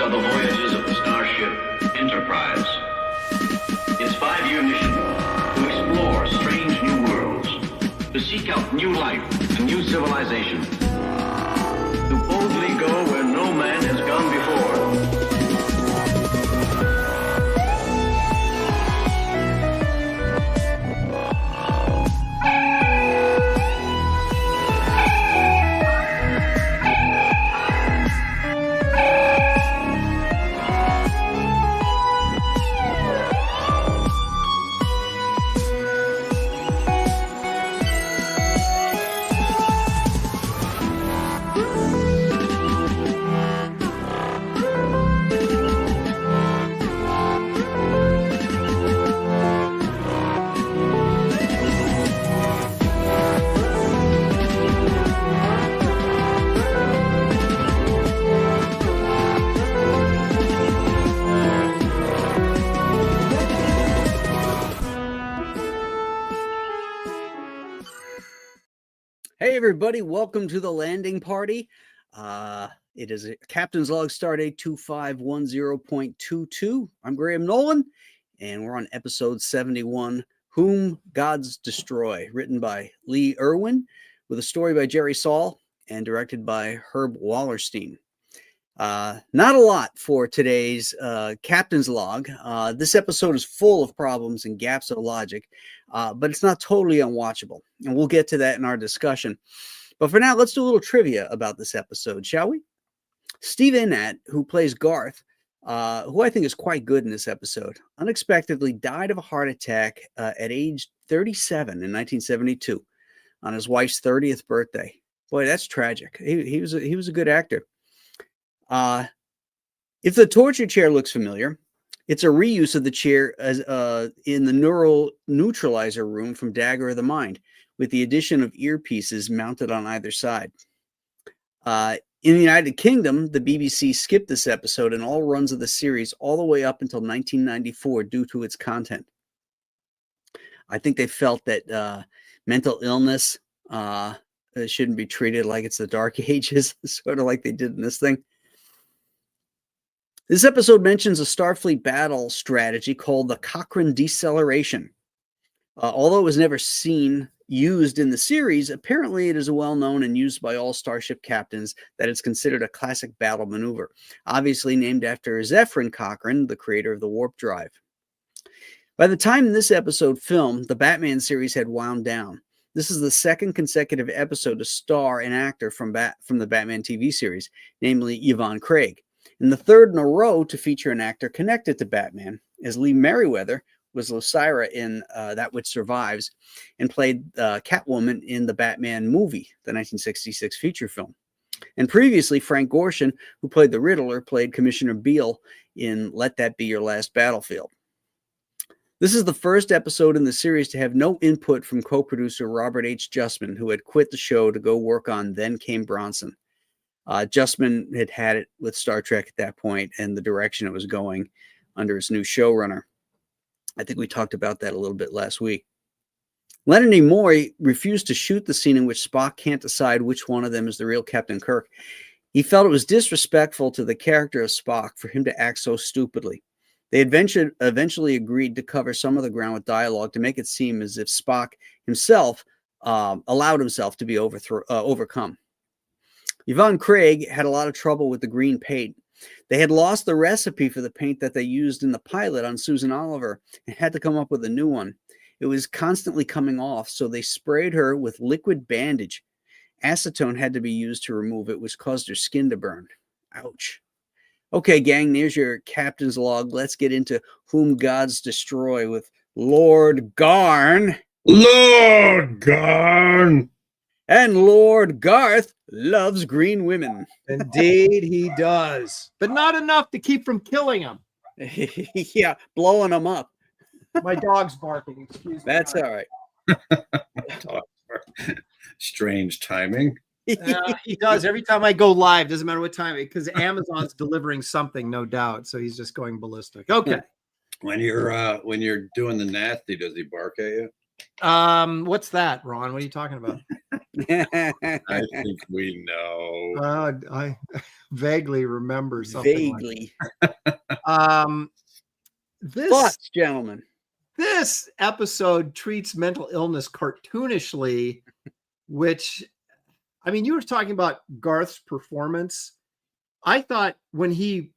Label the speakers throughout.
Speaker 1: are the voyages of the starship Enterprise. Its 5-year mission: to explore strange new worlds, to seek out new life and new civilization, to boldly go where no man has gone before.
Speaker 2: Hey everybody, welcome to the landing party. It is a Captain's Log Stardate 2510.22. I'm Graham Nolan, and we're on episode 71, Whom Gods Destroy, written by Lee Irwin, with a story by Jerry Saul, and directed by Herb Wallerstein. Not a lot for today's Captain's Log. This episode is full of problems and gaps of logic, but it's not totally unwatchable, and we'll get to that in our discussion. But for now, let's do a little trivia about this episode, shall we? Steve Inat, who plays Garth, who I think is quite good in this episode, unexpectedly died of a heart attack at age 37 in 1972 on his wife's 30th birthday. Boy, that's tragic. He was a good actor. If the torture chair looks familiar, it's a reuse of the chair as in the neural neutralizer room from Dagger of the Mind, with the addition of earpieces mounted on either side. In the United Kingdom, the BBC skipped this episode and all runs of the series all the way up until 1994 due to its content. I think they felt that mental illness shouldn't be treated like it's the Dark Ages, sort of like they did in this thing. This episode mentions a Starfleet battle strategy called the Cochrane deceleration. Although it was never used in the series, apparently it is well known and used by all starship captains that it's considered a classic battle maneuver, obviously named after Zefram Cochrane, the creator of the warp drive. By the time this episode filmed, the Batman series had wound down. This is the second consecutive episode to star an actor from the Batman TV series, namely Yvonne Craig, and the third in a row to feature an actor connected to Batman, as Lee Merriweather was Lysira in That Which Survives and played Catwoman in the Batman movie, the 1966 feature film. And previously, Frank Gorshin, who played the Riddler, played Commissioner Beale in Let That Be Your Last Battlefield. This is the first episode in the series to have no input from co-producer Robert H. Justman, who had quit the show to go work on Then Came Bronson. Justman had it with Star Trek at that point and the direction it was going under his new showrunner. I think we talked about that a little bit last week. Leonard Nimoy refused to shoot the scene in which Spock can't decide which one of them is the real Captain Kirk. He felt it was disrespectful to the character of Spock for him to act so stupidly. They eventually agreed to cover some of the ground with dialogue to make it seem as if Spock himself allowed himself to be overcome. Yvonne Craig had a lot of trouble with the green paint. They had lost the recipe for the paint that they used in the pilot on Susan Oliver and had to come up with a new one. It was constantly coming off, so they sprayed her with liquid bandage. Acetone had to be used to remove it, which caused her skin to burn. Ouch. Okay, gang, there's your Captain's Log. Let's get into Whom Gods Destroy with Lord Garn.
Speaker 3: Lord Garn!
Speaker 2: And Lord Garth loves green women.
Speaker 4: Indeed, he does. But not enough to keep from killing him.
Speaker 2: Yeah, blowing them up.
Speaker 4: My dog's barking. Excuse me.
Speaker 2: That's all right.
Speaker 3: Strange timing.
Speaker 4: He does every time I go live. Doesn't matter what time, because Amazon's delivering something, no doubt. So he's just going ballistic. Okay.
Speaker 3: When you're doing the nasty, does he bark at you?
Speaker 4: What's that, Ron? What are you talking about?
Speaker 3: I think we know.
Speaker 4: I vaguely remember something.
Speaker 2: Vaguely.
Speaker 4: This
Speaker 2: Thoughts, gentlemen.
Speaker 4: this episode treats mental illness cartoonishly, which, I mean, you were talking about Garth's performance. I thought when he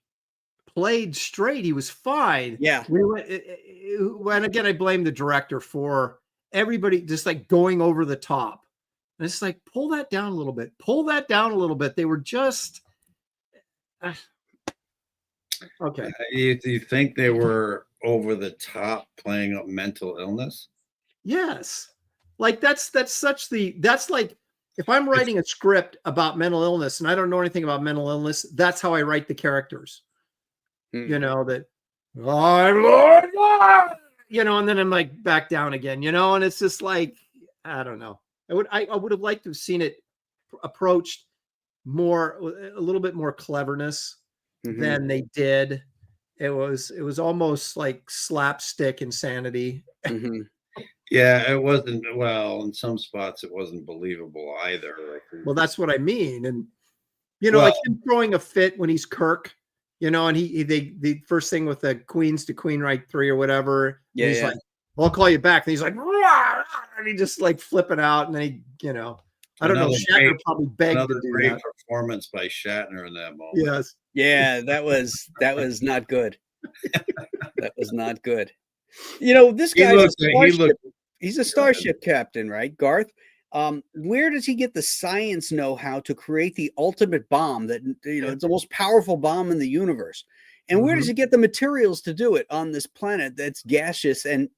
Speaker 4: played straight, he was fine.
Speaker 2: Yeah.
Speaker 4: And again, I blame the director for everybody just like going over the top. And it's like, pull that down a little bit. Pull that down a little bit. They were just okay.
Speaker 3: You think they were over the top playing up mental illness?
Speaker 4: Yes. Like that's like if I'm writing a script about mental illness and I don't know anything about mental illness, that's how I write the characters. You know, that I'm Lord, and then I'm like back down again, and it's just like, I don't know. I would have liked to have seen it approached more, a little bit more cleverness than they did. It was almost like slapstick insanity.
Speaker 3: Yeah, it wasn't. Well, in some spots, it wasn't believable either.
Speaker 4: Well, that's what I mean. And, like him throwing a fit when he's Kirk, and the first thing with the Queens to Queen right 3 or whatever.
Speaker 2: Yeah.
Speaker 4: He's like, I'll call you back. And he's like, rah, and he just like flipping out. And then he, I don't know. Shatner probably begged to do
Speaker 3: great
Speaker 4: that.
Speaker 3: Performance by Shatner in that moment.
Speaker 4: Yes.
Speaker 2: Yeah, that was not good. That was not good. This guy, he's a starship captain, right, Garth? Where does he get the science know-how to create the ultimate bomb that, it's the most powerful bomb in the universe? And where does he get the materials to do it on this planet that's gaseous and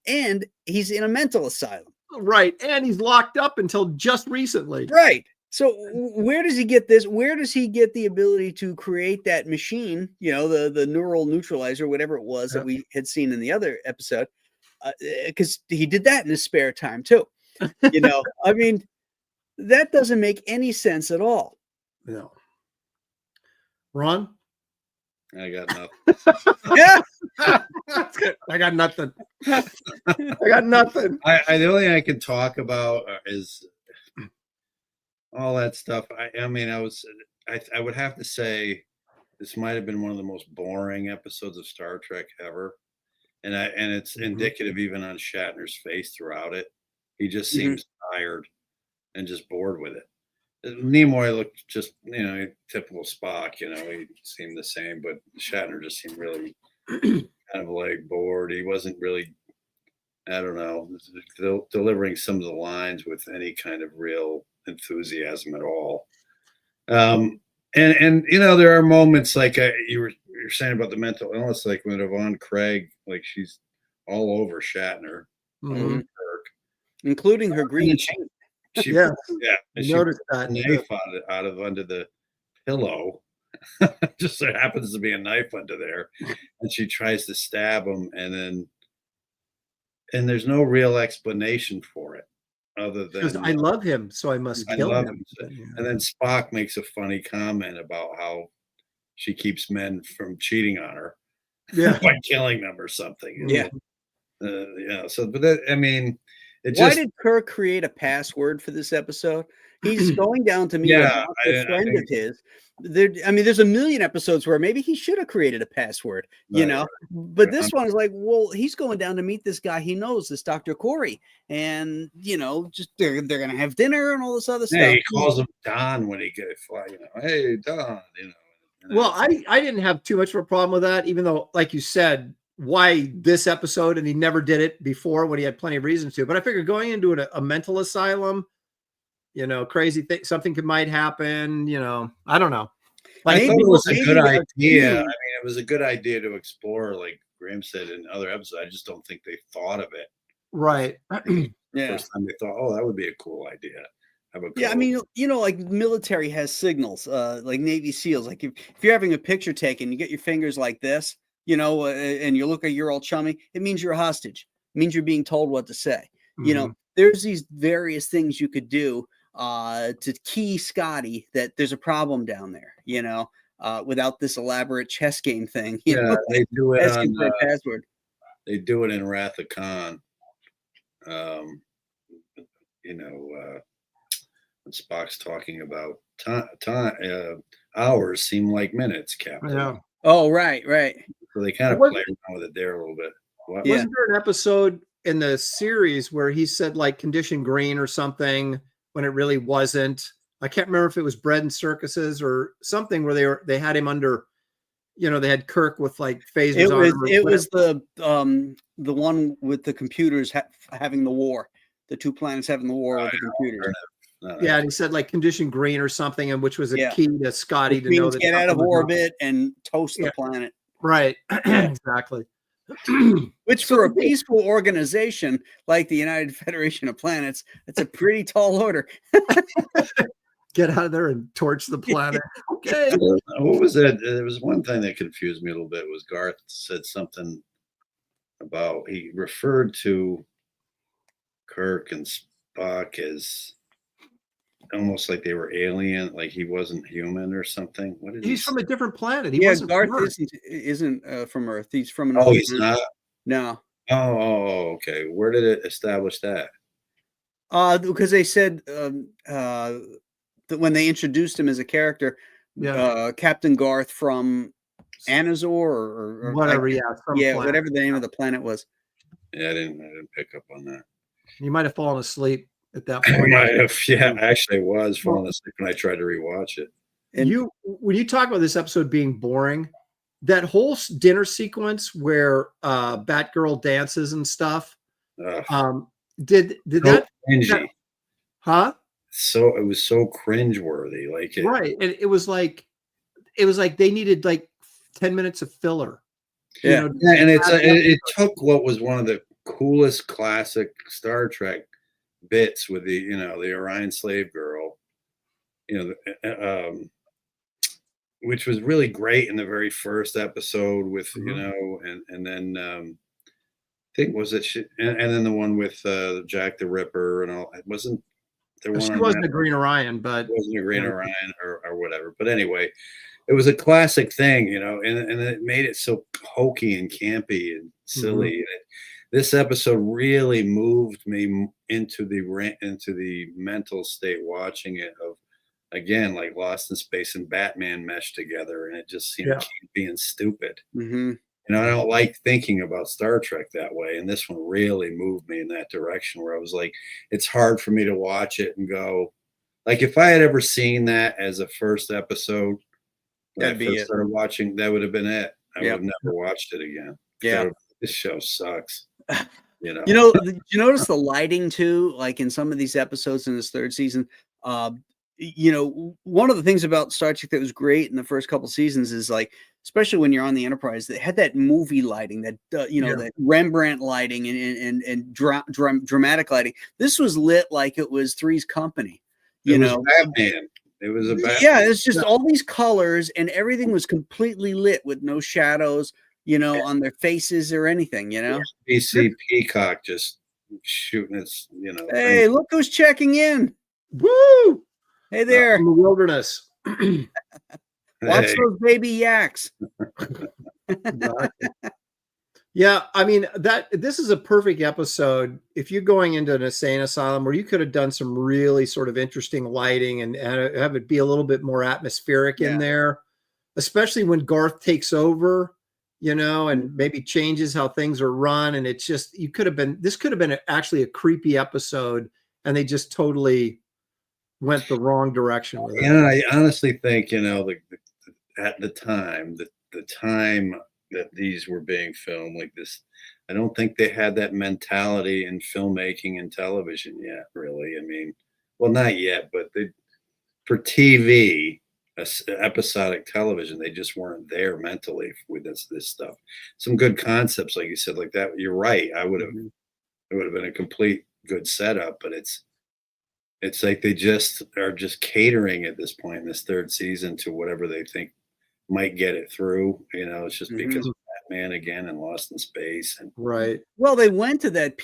Speaker 2: he's in a mental asylum?
Speaker 4: Right. And he's locked up until just recently.
Speaker 2: Right. So where does he get this? Where does he get the ability to create that machine, the neural neutralizer, whatever it was that we had seen in the other episode? Because he did that in his spare time too. I mean, that doesn't make any sense at all.
Speaker 4: No. Ron?
Speaker 3: I got nothing.
Speaker 2: Yeah.
Speaker 4: I got nothing. I got nothing.
Speaker 3: The only thing I can talk about is all that stuff. I would have to say this might have been one of the most boring episodes of Star Trek ever. And it's indicative even on Shatner's face throughout it. He just seems tired and just bored with it. Nimoy looked just, typical Spock, he seemed the same, but Shatner just seemed really kind of like bored. He wasn't really, I don't know, delivering some of the lines with any kind of real enthusiasm at all. And there are moments like you're saying about the mental illness, like when Yvonne Craig, like she's all over Shatner,
Speaker 2: including her green chain.
Speaker 3: She
Speaker 4: noticed that
Speaker 3: knife out of under the pillow. Just so happens to be a knife under there, and she tries to stab him, and there's no real explanation for it other than
Speaker 4: I love him, so I must kill him.
Speaker 3: And then Spock makes a funny comment about how she keeps men from cheating on her, by killing them or something. So, but that, I mean.
Speaker 2: Why did Kirk create a password for this episode? He's going down to meet a friend of his. There's a million episodes where maybe he should have created a password, But this one is like, well, he's going down to meet this guy he knows, this Dr. Corey, and just they're gonna have dinner and all this other stuff.
Speaker 3: He calls him Don when he gets hey Don,
Speaker 4: Well, I didn't have too much of a problem with that, even though, like you said, why this episode, and he never did it before when he had plenty of reasons to. But I figured going into a mental asylum, crazy thing, something might happen. I don't know.
Speaker 3: Like, I thought it was a good idea. It was a good idea to explore, like Graham said in other episodes. I just don't think they thought of it.
Speaker 4: Right.
Speaker 3: First time they thought, oh, that would be a cool idea.
Speaker 2: Like military has signals, like Navy SEALs. Like if you're having a picture taken, you get your fingers like this. And you look like you're all chummy, it means you're a hostage. It means you're being told what to say. There's these various things you could do to key Scotty that there's a problem down there, without this elaborate chess game thing.
Speaker 3: They do it
Speaker 2: asking for a password.
Speaker 3: They do it in Wrath of Khan. when Spock's talking about hours seem like minutes, Captain.
Speaker 4: Yeah.
Speaker 2: Oh, right.
Speaker 3: So they kind of
Speaker 4: What-
Speaker 3: play around with it there a little bit. What?
Speaker 2: Yeah.
Speaker 4: Wasn't there an episode in the series where he said like condition green or something when it really wasn't? I can't remember if it was Bread and Circuses or something where they had him under, they had Kirk with like phasers
Speaker 2: It
Speaker 4: on
Speaker 2: was
Speaker 4: him or
Speaker 2: it was
Speaker 4: whatever.
Speaker 2: the one with the computers having the war, the two planets having the war with the computers.
Speaker 4: Yeah, and he said like condition green or something, and which was a
Speaker 2: Yeah.
Speaker 4: key to Scotty to know
Speaker 2: Queens
Speaker 4: that
Speaker 2: get out of
Speaker 4: something was wrong.
Speaker 2: orbit and toast the
Speaker 4: Yeah.
Speaker 2: planet.
Speaker 4: Right. Exactly.
Speaker 2: Which for a peaceful organization like the United Federation of Planets, that's a pretty tall order.
Speaker 4: Get out of there and torch the planet. Okay.
Speaker 3: What was that? There was one thing that confused me a little bit. Was Garth said something about, he referred to Kirk and Spock as almost like they were alien, like he wasn't human or something. What did
Speaker 4: He's
Speaker 3: he
Speaker 4: from
Speaker 3: say?
Speaker 4: a different planet. He
Speaker 2: Yeah,
Speaker 4: wasn't
Speaker 2: Garth
Speaker 4: from Earth.
Speaker 2: isn't from Earth. He's from
Speaker 3: Oh,
Speaker 2: another
Speaker 3: he's
Speaker 2: planet.
Speaker 3: not.
Speaker 2: No.
Speaker 3: Oh, okay. Where did it establish that?
Speaker 2: Because they said that when they introduced him as a character,
Speaker 4: Yeah.
Speaker 2: Captain Garth from Anazor or
Speaker 4: Whatever. Yeah. some planet.
Speaker 2: whatever the name of the planet was.
Speaker 3: Yeah, I didn't pick up on that.
Speaker 4: You might have fallen asleep at that
Speaker 3: I
Speaker 4: point.
Speaker 3: might have. Yeah, actually, I was falling asleep when I tried to rewatch it.
Speaker 2: And
Speaker 4: When you talk about this episode being boring, that whole dinner sequence where Batgirl dances and stuff, did
Speaker 3: So
Speaker 4: that?
Speaker 3: cringy.
Speaker 4: Huh?
Speaker 3: So it was so cringeworthy. Like
Speaker 4: Right. And it was like they needed like 10 minutes of filler.
Speaker 2: Yeah.
Speaker 3: Yeah, and it took what was one of the coolest classic Star Trek bits with the the Orion slave girl, which was really great in the very first episode with and then I think was it and then the one with Jack the Ripper and all. It wasn't there one.
Speaker 4: She
Speaker 3: on
Speaker 4: wasn't
Speaker 3: that
Speaker 4: a Green Orion, but
Speaker 3: It wasn't a Green Orion or whatever. But anyway, it was a classic thing, and it made it so hokey and campy and silly. This episode really moved me into the mental state watching it of, again, like Lost in Space and Batman meshed together, and it just seemed campy and stupid.
Speaker 2: Mm-hmm.
Speaker 3: I don't like thinking about Star Trek that way, and this one really moved me in that direction where I was like, it's hard for me to watch it and go, like, if I had ever seen that as a first episode,
Speaker 2: That'd be it.
Speaker 3: Started watching, that would have been it. I would have never watched it again.
Speaker 2: Yeah.
Speaker 3: This show sucks.
Speaker 2: Did you notice the lighting too? Like in some of these episodes in this third season, one of the things about Star Trek that was great in the first couple seasons is like, especially when you're on the Enterprise, they had that movie lighting, that that Rembrandt lighting and dramatic lighting. This was lit like it was Three's Company.
Speaker 3: It was Batman. It was a Batman.
Speaker 2: Yeah, it's just all these colors and everything was completely lit with no shadows, on their faces or anything.
Speaker 3: BC Peacock just shooting its,
Speaker 2: Hey, look who's checking in.
Speaker 4: woo!
Speaker 2: Hey there.
Speaker 4: In the wilderness.
Speaker 2: Watch those baby yaks.
Speaker 4: Yeah, I mean this is a perfect episode if you're going into an insane asylum where you could have done some really sort of interesting lighting and have it be a little bit more atmospheric in there, especially when Garth takes over, and maybe changes how things are run. And it's just this could have been actually a creepy episode, and they just totally went the wrong direction with it.
Speaker 3: And I honestly think, at the time, the time that these were being filmed like this, I don't think they had that mentality in filmmaking and television yet, really. I mean, well, not yet, but for TV, episodic television, they just weren't there mentally with this stuff. Some good concepts, like you said, like that. You're right. It would have been a complete good setup, but it's like they just are just catering at this point in this third season to whatever they think might get it through. It's just because of Batman again and Lost in Space. And
Speaker 4: Right.
Speaker 2: Well, they went to that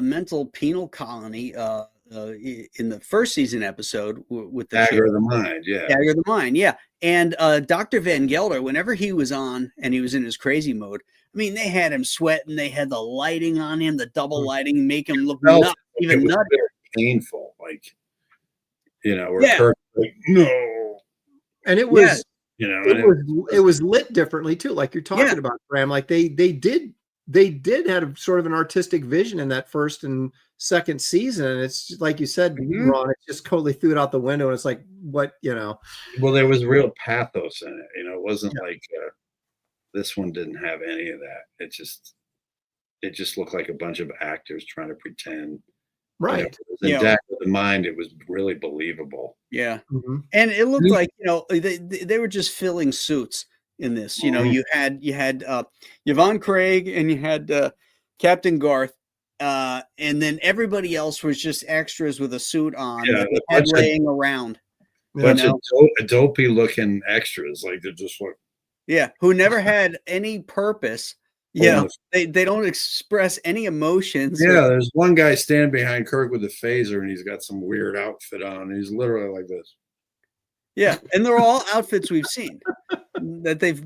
Speaker 2: mental penal colony in the first season episode with the
Speaker 3: Dagger of the Mind. Yeah.
Speaker 2: Dagger of the Mind. Yeah. And Dr. Van Gelder, whenever he was on and he was in his crazy mode, I mean, they had him sweating. They had the lighting on him, the double lighting, make him look nuts, even nuttier.
Speaker 3: painful, like, where
Speaker 2: Yeah.
Speaker 3: Kirk like, no,
Speaker 4: And it
Speaker 2: Yeah.
Speaker 4: was
Speaker 3: and
Speaker 4: it was lit differently too, like you're talking
Speaker 2: Yeah.
Speaker 4: about, Graham. Like they did have a sort of an artistic vision in that first and second season. And it's just, like you said,
Speaker 2: Mhm.
Speaker 4: Ron, it just totally threw it out the window. And it's like, what,
Speaker 3: well, there was real pathos in it. It wasn't
Speaker 4: Yeah.
Speaker 3: like this one didn't have any of that. It just looked like a bunch of actors trying to pretend.
Speaker 4: right.
Speaker 3: It was in
Speaker 2: Yeah.
Speaker 3: Back of the Mind, it was really believable.
Speaker 2: Yeah.
Speaker 4: Mhm.
Speaker 2: And it looked
Speaker 3: Mhm.
Speaker 2: like, they were just filling suits in this.
Speaker 3: Mhm.
Speaker 2: You had Yvonne Craig and you had Captain Garth, and then everybody else was just extras with a suit on
Speaker 3: Yeah,
Speaker 2: that they
Speaker 3: a
Speaker 2: had
Speaker 3: bunch of-
Speaker 2: laying around.
Speaker 3: Bunch
Speaker 2: know?
Speaker 3: of dopey looking extras, like they're just like
Speaker 2: Yeah, who never had any purpose.
Speaker 3: pulling
Speaker 2: They don't express any emotions.
Speaker 3: Yeah, there's one guy standing behind Kirk with a phaser, and he's got some weird outfit on. And he's literally like this.
Speaker 2: Yeah, and they're all outfits we've seen that they've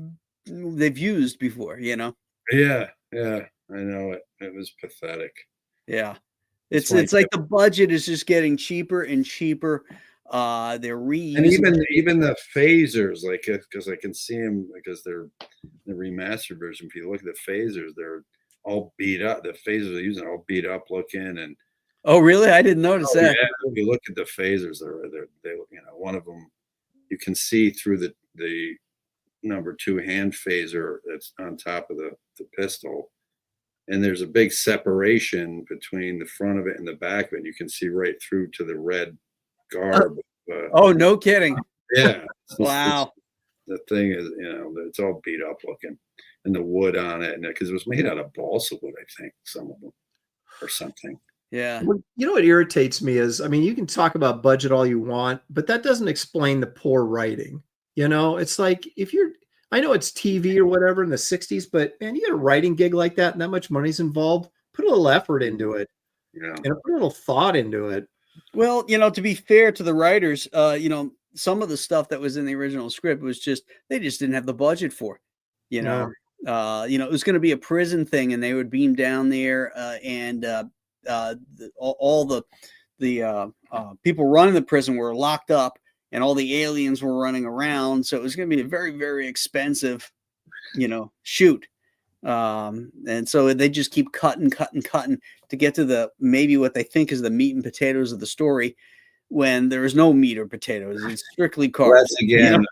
Speaker 2: used before.
Speaker 3: Yeah, I know it. It was pathetic.
Speaker 2: Yeah.
Speaker 3: It's
Speaker 2: It's
Speaker 3: like
Speaker 2: like the budget is just getting cheaper and cheaper. They're reusing.
Speaker 3: And even the phasers, like because I can see them because they're the remastered version. If you look at the phasers, they're all beat up. The phasers they're using are all beat up looking, and
Speaker 2: Oh, really? I didn't notice
Speaker 3: yeah,
Speaker 2: that.
Speaker 3: if you look at the phasers, they one of them you can see through the number 2 hand phaser that's on top of the pistol, and there's a big separation between the front of it and the back of it. And you can see right through to the red garb.
Speaker 2: Oh, no kidding.
Speaker 3: Yeah.
Speaker 2: Wow.
Speaker 3: The thing is, it's all beat up looking, and the wood on it, and because it was made out of balsa wood, I think, some of them, or something.
Speaker 2: Yeah.
Speaker 4: Well, what irritates me is, I mean, you can talk about budget all you want, but that doesn't explain the poor writing. It's like I know it's TV or whatever in the 60s, but man, you get a writing gig like that and that much money's involved, put a little effort into it.
Speaker 3: Yeah.
Speaker 4: Put a little thought into it.
Speaker 2: Well, to be fair to the writers, some of the stuff that was in the original script was they just didn't have the budget for, it was going to be a prison thing, and they would beam down there, and all the people running the prison were locked up, and all the aliens were running around. So it was going to be a very, very expensive, shoot. And so they just keep cutting to get to maybe what they think is the meat and potatoes of the story, when there is no meat or potatoes. It's strictly carbs.
Speaker 3: Well, that's again,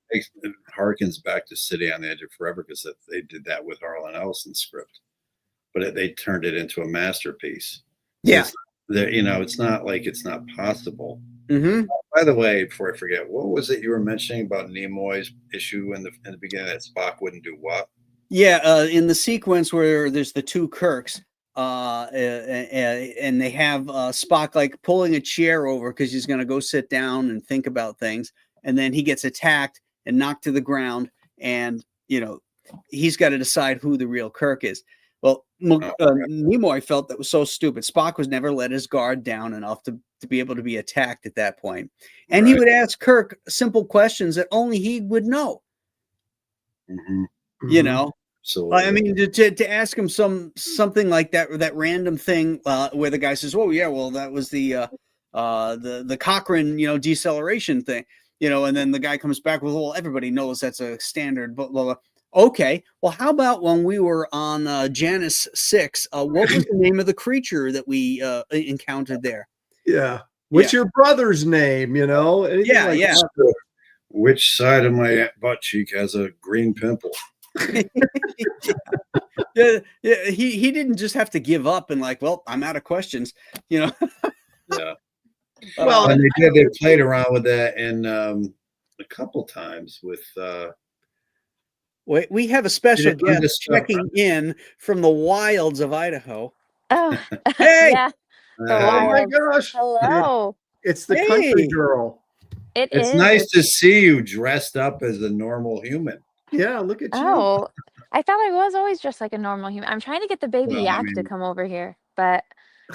Speaker 3: it harkens back to City on the Edge of Forever, because they did that with Harlan Ellison's script, but they turned it into a masterpiece. So
Speaker 2: Yeah.
Speaker 3: it's not like it's not possible.
Speaker 2: Mm-hmm.
Speaker 3: By the way, before I forget, what was it you were mentioning about Nimoy's issue in the beginning, that Spock wouldn't do what?
Speaker 2: Yeah, in the sequence where there's the 2 Kirks, and they have Spock like pulling a chair over because he's going to go sit down and think about things, and then he gets attacked and knocked to the ground, and he's got to decide who the real Kirk is. Well, Nimoy felt that was so stupid. Spock was never let his guard down enough to be able to be attacked at that point, and he would ask Kirk simple questions that only he would know.
Speaker 3: Mm-hmm.
Speaker 2: So I mean, to ask him something like that random thing where the guy says, "Oh yeah, well that was the Cochrane deceleration thing," and then the guy comes back with, "Well, everybody knows that's a standard." Blah, blah, blah. Okay, well, how about when we were on Janus 6? What was the name of the creature that we encountered there?
Speaker 4: Yeah. What's your brother's name? Anything
Speaker 2: Yeah,
Speaker 4: like
Speaker 2: yeah.
Speaker 4: that.
Speaker 3: Which side of my butt cheek has a green pimple?
Speaker 2: Yeah, he didn't just have to give up and like, well, I'm out of questions,
Speaker 3: Yeah.
Speaker 4: Well,
Speaker 3: And they played around with that in a couple times with
Speaker 2: we have a special
Speaker 3: didn't
Speaker 2: guest checking in from the wilds of Idaho.
Speaker 5: Oh,
Speaker 2: Hey!
Speaker 5: yeah.
Speaker 4: oh my gosh.
Speaker 5: Hello.
Speaker 4: It's the country
Speaker 2: Hey.
Speaker 4: girl.
Speaker 3: It's nice to see you dressed up as a normal human.
Speaker 4: Yeah, look at you.
Speaker 5: Oh, I thought I was always just like a normal human. I'm trying to get the baby
Speaker 3: Well, I
Speaker 5: yak to
Speaker 3: mean-
Speaker 5: come over here, but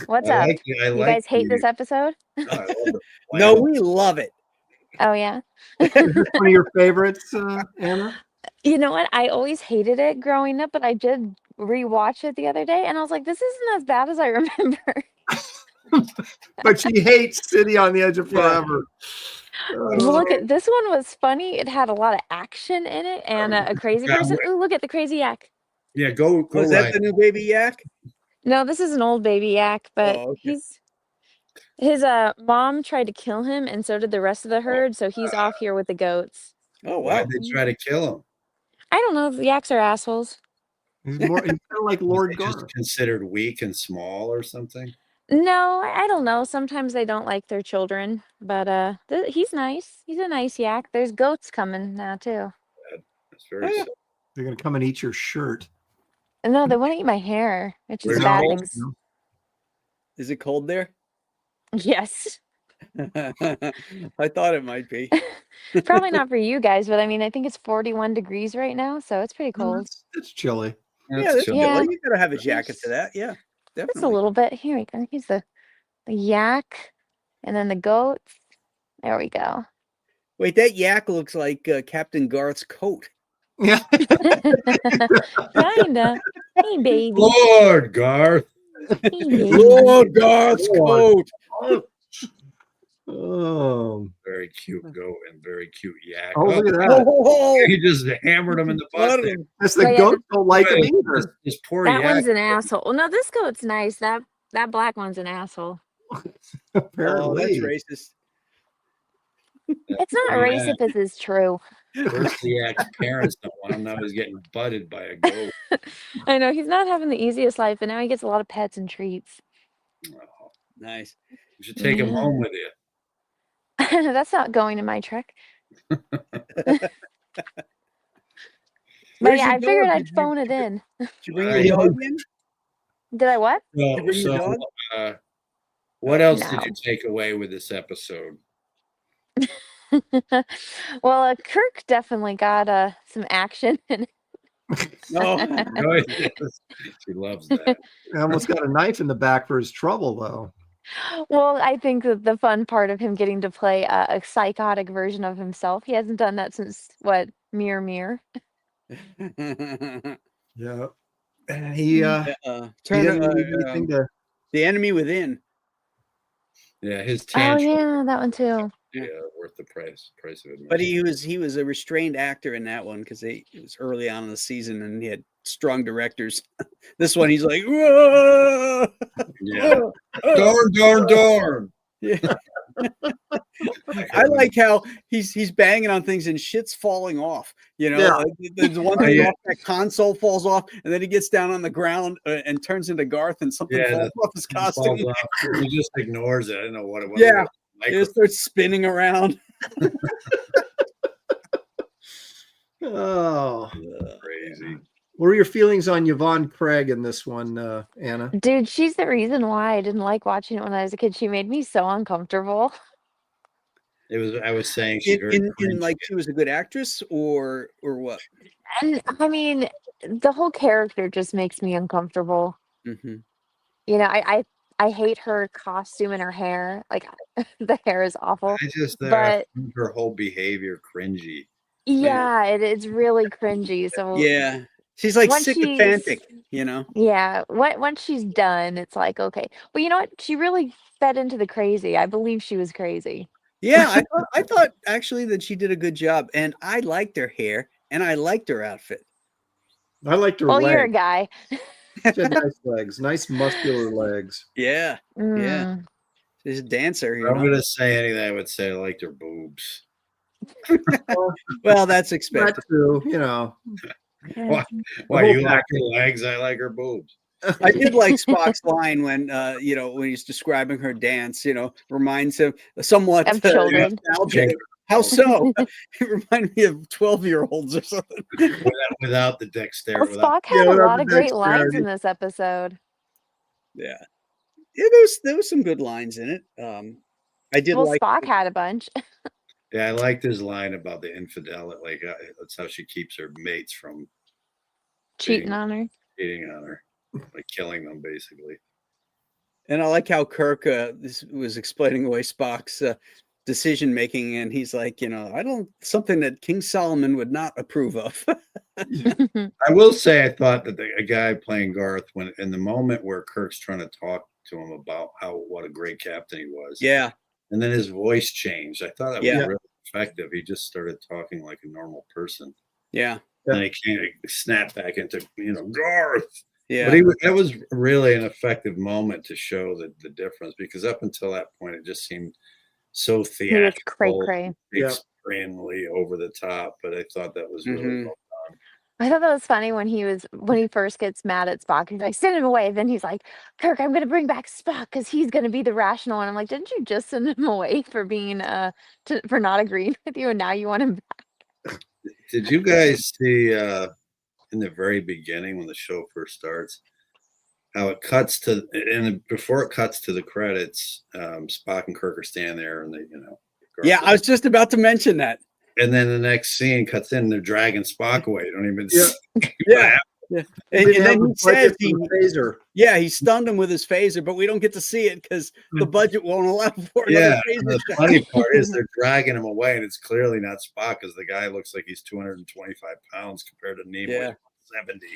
Speaker 5: what's
Speaker 3: I
Speaker 5: up?
Speaker 3: like
Speaker 5: You guys hate this episode?
Speaker 3: I love the
Speaker 2: No,
Speaker 3: plan.
Speaker 2: we love it.
Speaker 5: Oh yeah.
Speaker 4: Is this one of your favorites, Anna?
Speaker 5: You know what? I always hated it growing up, but I did rewatch it the other day, and I was like, this isn't as bad as I remember.
Speaker 4: But she hates City on the Edge of
Speaker 2: Yeah.
Speaker 4: Forever.
Speaker 5: Look at this one was funny. It had a lot of action in it and a crazy
Speaker 3: Yeah,
Speaker 5: person. Ooh, look at the crazy yak.
Speaker 3: Yeah, go
Speaker 2: Was that
Speaker 3: right.
Speaker 2: the new baby yak?
Speaker 5: No, this is an old baby yak, but
Speaker 2: Oh, okay.
Speaker 5: his mom tried to kill him, and so did the rest of the herd. So he's off here with the goats.
Speaker 2: Oh, wow.
Speaker 3: Why'd they try to kill him?
Speaker 5: I don't know. The yaks are assholes.
Speaker 4: He's kind of like
Speaker 3: Was
Speaker 4: Lord
Speaker 3: they just
Speaker 4: Garth.
Speaker 3: considered weak and small or something?
Speaker 5: No, I don't know. Sometimes they don't like their children, but he's nice. He's a nice yak. There's goats coming now too.
Speaker 3: That's very
Speaker 2: yeah.
Speaker 3: sad.
Speaker 4: They're gonna come and eat your shirt.
Speaker 5: And no, they want to eat my hair, which is
Speaker 3: Where's
Speaker 5: bad
Speaker 2: it?
Speaker 5: things.
Speaker 2: Is it cold there?
Speaker 5: Yes,
Speaker 2: I thought it might be.
Speaker 5: probably not for you guys, but I mean, I think it's 41 degrees right now, so it's pretty
Speaker 4: No,
Speaker 5: cold.
Speaker 4: it's chilly.
Speaker 2: Yeah,
Speaker 3: That's
Speaker 2: that's
Speaker 3: chill.
Speaker 5: Yeah.
Speaker 2: chilly. You gotta have a jacket for that. Yeah,
Speaker 5: Just a
Speaker 2: definitely.
Speaker 5: little bit. Here we go. Here's the yak, and then the goats. There we go.
Speaker 2: Wait, that yak looks like Captain Garth's coat.
Speaker 4: Yeah.
Speaker 5: Kinda. Hey, baby.
Speaker 3: Lord Garth.
Speaker 5: Hey, baby.
Speaker 2: Lord Garth's
Speaker 4: Lord.
Speaker 2: coat.
Speaker 4: Oh.
Speaker 3: Very cute goat and very cute yak.
Speaker 4: Oh, look at that.
Speaker 2: Oh,
Speaker 3: He just hammered him in the butt. there.
Speaker 4: That's the
Speaker 5: Oh, yeah,
Speaker 4: goats don't like him
Speaker 3: This,
Speaker 4: either.
Speaker 3: this poor
Speaker 5: That
Speaker 3: yak.
Speaker 5: one's an asshole. Well, no, this goat's nice. That black one's an asshole.
Speaker 2: oh,
Speaker 4: Apparently.
Speaker 2: that's racist.
Speaker 5: It's not
Speaker 3: Yeah.
Speaker 5: racist if it's true.
Speaker 3: First the yak's parents don't want him. Now he's getting butted by a goat.
Speaker 5: I know he's not having the easiest life, but now he gets a lot of pets and treats.
Speaker 3: Oh,
Speaker 2: Nice.
Speaker 3: you should take him
Speaker 5: Yeah.
Speaker 3: home with you.
Speaker 5: That's not going in my truck. But
Speaker 2: Where's
Speaker 5: yeah,
Speaker 2: your
Speaker 5: I figured
Speaker 2: dog?
Speaker 5: I'd phone it in.
Speaker 2: Did you bring
Speaker 3: I
Speaker 2: your dog in?
Speaker 5: Did I what?
Speaker 2: you bring your
Speaker 3: So,
Speaker 2: dog?
Speaker 3: what else did
Speaker 5: No.
Speaker 3: you take away with this episode?
Speaker 5: Well, Kirk definitely got some action.
Speaker 2: No.
Speaker 3: Oh, yes. She loves that.
Speaker 4: He almost got a knife in the back for his trouble, though.
Speaker 5: Well, I think that the fun part of him getting to play a psychotic version of himself, he hasn't done that since what, Mirror Mirror.
Speaker 4: Yeah. He
Speaker 2: Turn
Speaker 4: didn't need anything to.
Speaker 2: The Enemy Within.
Speaker 3: Yeah, his
Speaker 5: Oh
Speaker 3: tantrum.
Speaker 5: yeah, that one too.
Speaker 3: Yeah, worth the price of admission.
Speaker 2: But he was a restrained actor in that one because it was early on in the season and he had strong directors. This one he's like, whoa!
Speaker 3: Yeah. Darn.
Speaker 2: Yeah. I like how he's banging on things and shit's falling off. You know,
Speaker 4: Yeah.
Speaker 2: like, the one thing off, that console falls off, and then he gets down on the ground and turns into Garth, and something
Speaker 3: Yeah,
Speaker 2: falls off his
Speaker 3: He falls
Speaker 2: costume.
Speaker 3: off. He just ignores it. I don't know what it was.
Speaker 2: Yeah.
Speaker 3: Like,
Speaker 2: It starts spinning around.
Speaker 4: Oh.
Speaker 3: crazy.
Speaker 4: What were your feelings on Yvonne Craig in this one, Anna?
Speaker 5: Dude, she's the reason why I didn't like watching it when I was a kid. She made me so uncomfortable.
Speaker 3: It was. I was saying she very
Speaker 2: In
Speaker 3: cringy.
Speaker 2: like she was a good actress or what?
Speaker 5: And I mean, the whole character just makes me uncomfortable.
Speaker 2: Mm-hmm.
Speaker 5: You know, I hate her costume and her hair. Like the hair is awful.
Speaker 3: I just
Speaker 5: But
Speaker 3: her whole behavior cringy.
Speaker 5: yeah, it's really cringy. So
Speaker 2: Yeah, she's like
Speaker 5: once
Speaker 2: sycophantic. You know.
Speaker 5: yeah, once she's done, it's like okay. But you know what? She really fed into the crazy. I believe she was crazy.
Speaker 2: Yeah, I thought actually that she did a good job, and I liked her hair and I liked her outfit.
Speaker 4: I liked her
Speaker 5: Well, you're a
Speaker 4: legs.
Speaker 5: guy.
Speaker 4: She had nice legs, nice muscular legs.
Speaker 2: Yeah, yeah.
Speaker 5: Mm.
Speaker 2: She's a dancer.
Speaker 3: If
Speaker 2: You
Speaker 3: I'm
Speaker 2: know?
Speaker 3: gonna say anything, I would say I liked her boobs.
Speaker 2: Well, that's
Speaker 4: That
Speaker 2: expected.
Speaker 4: too, you know.
Speaker 3: Why
Speaker 4: whole
Speaker 3: you like
Speaker 4: package.
Speaker 3: her legs? I like her boobs.
Speaker 2: I did like Spock's line when when he's describing her dance. You know, reminds him somewhat
Speaker 5: Of children.
Speaker 2: nostalgic. How so? It reminded me of 12-year-olds or something.
Speaker 3: Without the
Speaker 5: Well,
Speaker 3: dexterity.
Speaker 5: Spock
Speaker 4: Yeah,
Speaker 5: had a
Speaker 4: without
Speaker 5: lot
Speaker 4: the
Speaker 5: of great lines
Speaker 4: dexterity.
Speaker 5: in this episode.
Speaker 2: Yeah, there was some good lines in it. I did
Speaker 5: Well,
Speaker 2: like.
Speaker 5: Spock had a bunch.
Speaker 3: Yeah, I liked his line about the infidelity. Like that's how she keeps her mates from
Speaker 5: Cheating on her.
Speaker 3: cheating on her, like killing them, basically.
Speaker 2: And I like how Kirk was explaining away Spock's decision making, and he's like, I don't something that King Solomon would not approve of.
Speaker 3: I will say, I thought that a guy playing Garth, when in the moment where Kirk's trying to talk to him about what a great captain he was.
Speaker 2: Yeah.
Speaker 3: And then his voice changed. I thought that was
Speaker 2: Yeah.
Speaker 3: really effective. He just started talking like a normal person.
Speaker 2: Yeah.
Speaker 3: Then he can't snap back into, Garth.
Speaker 2: Yeah.
Speaker 3: But that was really an effective moment to show the difference, because up until that point, it just seemed so theatrical,
Speaker 5: cray-cray.
Speaker 3: extremely over the top. But I thought that was really well done.
Speaker 5: I thought that was funny when he first gets mad at Spock. He's like, send him away. Then he's like, Kirk, I'm gonna bring back Spock because he's gonna be the rational one. I'm like, didn't you just send him away for being for not agreeing with you, and now you want him back?
Speaker 3: Did you guys see in the very beginning when the show first starts how it cuts to, and before it cuts to the credits, Spock and Kirk are standing there, and they,
Speaker 2: Yeah, I was just about to mention that.
Speaker 3: And then the next scene cuts in, and they're dragging Spock away. Don't even
Speaker 2: Yeah. And then he says
Speaker 4: phaser.
Speaker 2: Yeah, he stunned him with his phaser, but we don't get to see it because the budget won't allow for it.
Speaker 3: Yeah, the funny part is they're dragging him away, and it's clearly not Spock, because the guy looks like he's 225 pounds compared to Nimoy, 70.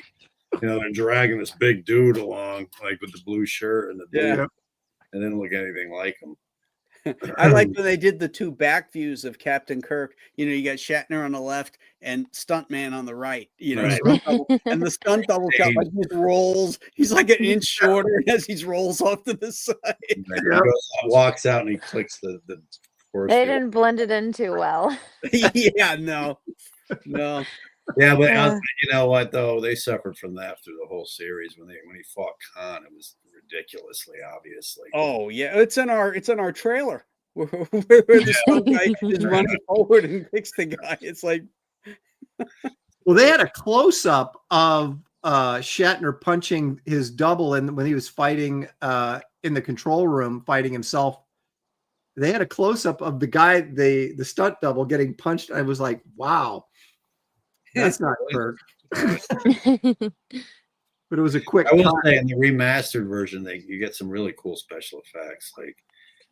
Speaker 3: They're dragging this big dude along, like with the blue shirt and the blue, and didn't look anything like him.
Speaker 2: I like when they did the two back views of Captain Kirk. You got Shatner on the left and Stuntman on the right. And the stunt double shot, like he rolls. He's like an inch shorter as he rolls off to the side.
Speaker 3: He walks out and he clicks the
Speaker 5: They didn't blend it in too well.
Speaker 2: Yeah, no.
Speaker 3: Yeah, but you know what though? They suffered from that through the whole series. When he fought Khan, it was ridiculously obviously.
Speaker 2: Oh yeah, it's in our trailer where the stunt guy is running forward and picks the guy. It's like,
Speaker 4: well, they had a close up of Shatner punching his double, when he was fighting in the control room, fighting himself. They had a close up of the guy, the stunt double, getting punched. I was like, wow. That's not Kirk. But it was a quick.
Speaker 3: I will say in the remastered version, you get some really cool special effects, like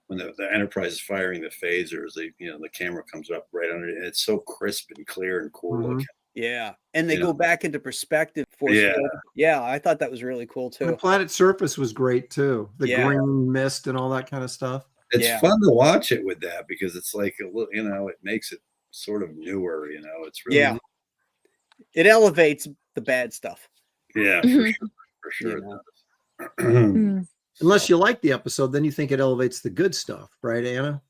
Speaker 3: when the Enterprise is firing the phasers. The camera comes up right under it. And it's so crisp and clear and cool looking.
Speaker 2: Yeah, and they go back into perspective for I thought that was really cool too.
Speaker 4: The planet surface was great too. The green mist and all that kind of stuff.
Speaker 3: It's fun to watch it with that, because it's like a little, it makes it sort of newer. It's really
Speaker 2: it elevates the bad stuff.
Speaker 3: Yeah, for sure.
Speaker 4: Unless you like the episode, then you think it elevates the good stuff, right, Anna?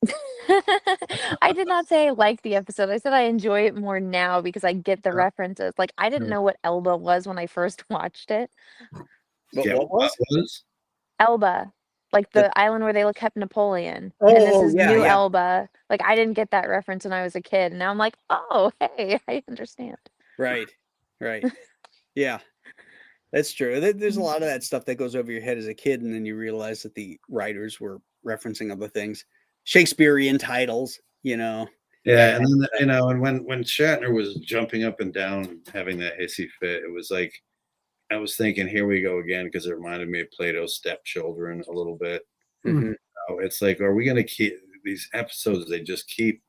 Speaker 5: I did not say I like the episode. I said I enjoy it more now because I get the references. Like, I didn't know what Elba was when I first watched it.
Speaker 2: What was?
Speaker 5: Elba. Like the island where they kept Napoleon. And this is New Elba. Like, I didn't get that reference when I was a kid. And now I'm like, oh, hey, I understand.
Speaker 2: Right. Yeah, that's true. There's a lot of that stuff that goes over your head as a kid, and then you realize that the writers were referencing other things, Shakespearean titles. Yeah,
Speaker 3: and then and when Shatner was jumping up and down, having that hissy fit, it was like I was thinking, here we go again, because it reminded me of Plato's Stepchildren a little bit. It's like, are we going to keep these episodes? They just keep,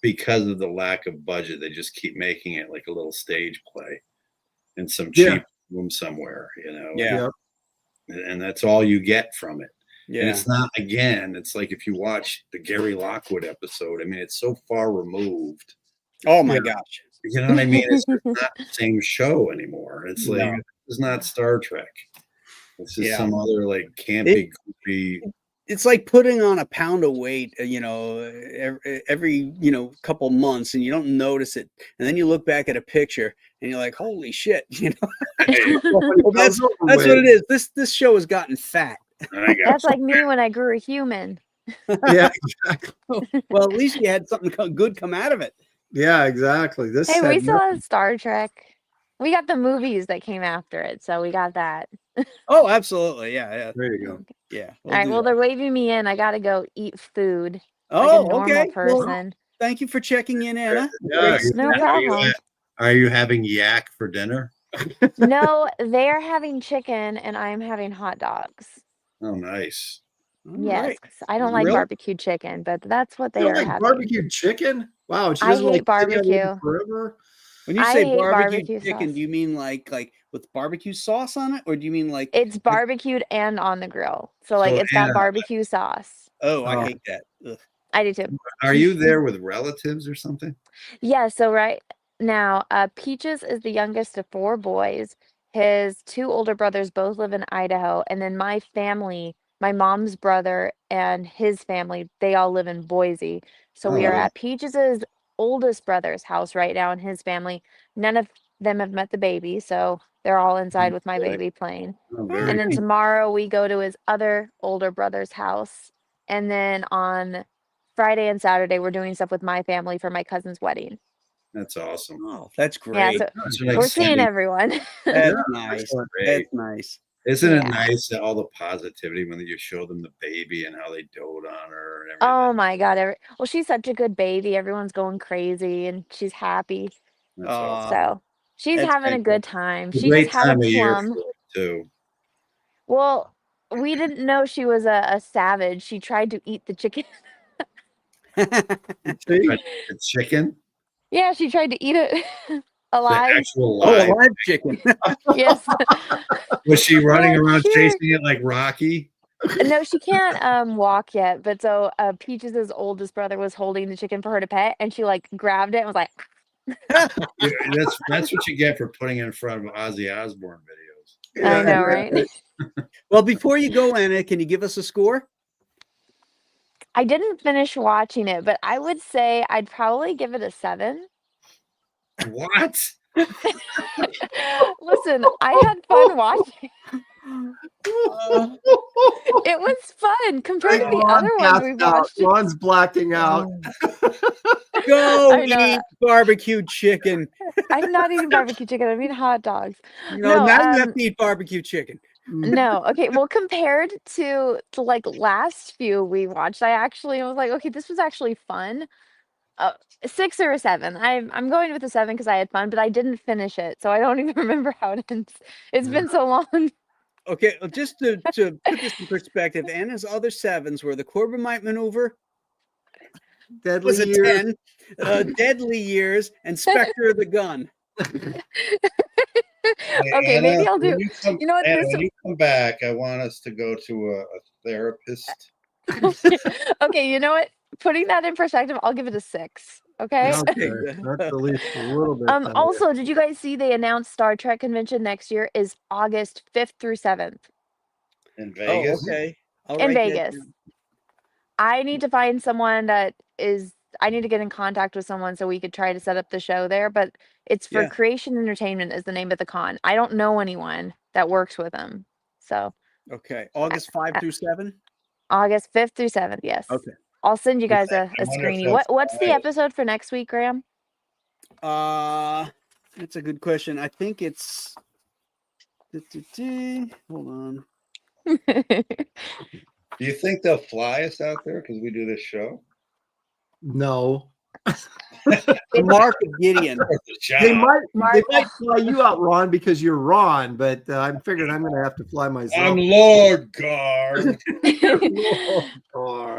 Speaker 3: because of the lack of budget, they just keep making it like a little stage play in some cheap room somewhere, and that's all you get from it. And it's not, again, it's like if you watch the Gary Lockwood episode, I mean, it's so far removed.
Speaker 2: Oh my gosh.
Speaker 3: You know what I mean? It's just not the same show anymore. It's like, it's not Star Trek. It's just some other like campy, goofy.
Speaker 2: It's like putting on a pound of weight, every couple months, and you don't notice it, and then you look back at a picture and you're like, "Holy shit!" Well, that's what it is. This show has gotten fat.
Speaker 5: That's like me when I grew a human.
Speaker 4: Yeah, exactly.
Speaker 2: Well, at least you had something good come out of it.
Speaker 4: Yeah, exactly.
Speaker 5: We still have Star Trek. We got the movies that came after it, so we got that.
Speaker 2: Oh, absolutely. Yeah.
Speaker 4: There you go.
Speaker 2: Yeah.
Speaker 5: All right. Well, they're waving me in. I got to go eat food.
Speaker 2: Oh,
Speaker 5: like a normal
Speaker 2: okay.
Speaker 5: person.
Speaker 2: Well, thank you for checking in, Anna.
Speaker 5: No problem.
Speaker 3: Are you having yak for dinner?
Speaker 5: No, they're having chicken and I'm having hot dogs.
Speaker 3: Oh, nice.
Speaker 5: Yes,
Speaker 2: Right.
Speaker 5: I don't like barbecue chicken, but that's what they
Speaker 4: You
Speaker 5: are
Speaker 4: don't like
Speaker 5: having.
Speaker 4: barbecue chicken? Wow, she
Speaker 5: I
Speaker 4: doesn't
Speaker 5: hate
Speaker 4: like
Speaker 5: barbecue.
Speaker 4: forever.
Speaker 2: When you
Speaker 5: I
Speaker 2: say
Speaker 5: hate
Speaker 2: barbecue
Speaker 5: barbecue
Speaker 2: chicken,
Speaker 5: sauce.
Speaker 2: do you mean like with barbecue sauce on it, or do you mean like?
Speaker 5: It's barbecued and on the grill. So like it's got
Speaker 3: Anna,
Speaker 5: barbecue sauce.
Speaker 2: Oh, I
Speaker 4: Oh.
Speaker 2: hate that. Ugh.
Speaker 5: I do too.
Speaker 3: are you there with relatives or something?
Speaker 5: Yeah, so right now, Peaches is the youngest of 4 boys. His 2 older brothers both live in Idaho, and then my family, my mom's brother and his family, they all live in Boise. So we are
Speaker 3: Oh,
Speaker 5: at Peaches's oldest brother's house right now, and his family. None of them have met the baby, so they're all inside with my
Speaker 3: okay.
Speaker 5: baby playing.
Speaker 3: Oh,
Speaker 5: And
Speaker 3: very
Speaker 5: then
Speaker 2: Nice.
Speaker 5: tomorrow we go to his other older brother's house, and then on Friday and Saturday we're doing stuff with my family for my cousin's wedding.
Speaker 3: That's awesome.
Speaker 2: Oh, that's
Speaker 5: Yeah,
Speaker 2: great.
Speaker 5: so
Speaker 3: That's an
Speaker 5: we're seeing
Speaker 3: exciting-
Speaker 5: everyone.
Speaker 2: That's
Speaker 3: Yeah,
Speaker 2: nice.
Speaker 3: excellent.
Speaker 2: That's nice.
Speaker 3: Isn't it
Speaker 5: Yeah.
Speaker 3: nice that all the positivity when you show them the baby and how they dote on her and everything?
Speaker 5: Oh my God. Well, she's such a good baby. Everyone's going crazy and she's happy.
Speaker 3: That's awesome.
Speaker 5: So she's
Speaker 2: That's
Speaker 5: having a
Speaker 2: fantastic.
Speaker 5: good time.
Speaker 3: It's a
Speaker 5: She just
Speaker 3: great
Speaker 5: had
Speaker 3: time
Speaker 5: a
Speaker 3: of year
Speaker 5: plum.
Speaker 3: for it, too.
Speaker 5: Well, we didn't know she was a savage. She tried to eat the chicken.
Speaker 4: See?
Speaker 3: The chicken,
Speaker 5: Yeah, she tried to eat it
Speaker 3: the
Speaker 5: alive.
Speaker 3: actual
Speaker 2: Oh,
Speaker 3: live.
Speaker 2: a live chicken.
Speaker 5: Yes.
Speaker 3: Was she running
Speaker 5: Oh,
Speaker 3: around
Speaker 5: cute.
Speaker 3: chasing it like Rocky?
Speaker 5: No, she can't walk yet. But so Peaches' oldest brother was holding the chicken for her to pet, and she like grabbed it and was like,
Speaker 3: Yeah, that's what you get for putting it in front of Ozzy Osbourne videos.
Speaker 5: I know, right?
Speaker 2: Well, before you go, Anna, can you give us a score?
Speaker 5: I didn't finish watching it, but I would say I'd probably give it a 7.
Speaker 3: What?
Speaker 5: Listen, I had fun watching. It was fun compared to the
Speaker 4: Ron
Speaker 5: other ones we've
Speaker 4: passed out.
Speaker 5: watched.
Speaker 4: Ron's blacking out.
Speaker 2: Go
Speaker 5: I know.
Speaker 2: eat barbecued chicken.
Speaker 5: I'm not eating barbecue chicken. I'm eating hot dogs.
Speaker 2: No, now you have to eat barbecue chicken.
Speaker 5: No. Okay. Well, compared to like last few we watched, I actually was like, okay, this was actually fun. 6 or a 7. I'm going with a 7 because I had fun, but I didn't finish it, so I don't even remember how it ends. It's been so long.
Speaker 2: Okay, well, just to put this in perspective, Anna's other 7s were the Corbomite Maneuver,
Speaker 4: Deadly
Speaker 2: was a
Speaker 4: years.
Speaker 2: 10, Deadly Years, and Spectre of the Gun.
Speaker 5: Okay, maybe I'll do. You know what?
Speaker 3: Anna,
Speaker 5: This
Speaker 3: when you come back, I want us to go to a therapist.
Speaker 5: okay, you know what? Putting that in perspective, I'll give it a 6. Okay.
Speaker 4: Okay, that's at least a little bit. better.
Speaker 5: Also, did you guys see they announced Star Trek convention next year is August 5th through 7th
Speaker 3: In
Speaker 2: Oh,
Speaker 3: Vegas.
Speaker 2: okay. I'll
Speaker 5: in
Speaker 2: write that
Speaker 5: Vegas?
Speaker 2: down.
Speaker 5: I need to find someone that is. I need to get in contact with someone so we could try to set up the show there. But it's for
Speaker 2: Yeah.
Speaker 5: Creation Entertainment is the name of the con. I don't know anyone that works with them. So
Speaker 2: Okay, August 5 through 7.
Speaker 5: August 5th through 7th, yes.
Speaker 2: Okay.
Speaker 5: I'll send you guys
Speaker 3: I
Speaker 5: a
Speaker 3: wonder if
Speaker 5: screening.
Speaker 3: that's
Speaker 5: What's the
Speaker 3: live.
Speaker 5: episode for next week, Graham?
Speaker 2: That's a good question. I think it's. Hold on.
Speaker 3: Do you think they'll fly us out there because we do this show?
Speaker 4: No.
Speaker 2: The Mark of Gideon.
Speaker 4: They might
Speaker 5: Mark-
Speaker 4: they might fly you out, Ron, because you're Ron, but I figured I'm gonna have to fly myself.
Speaker 3: I'm Lord Guard.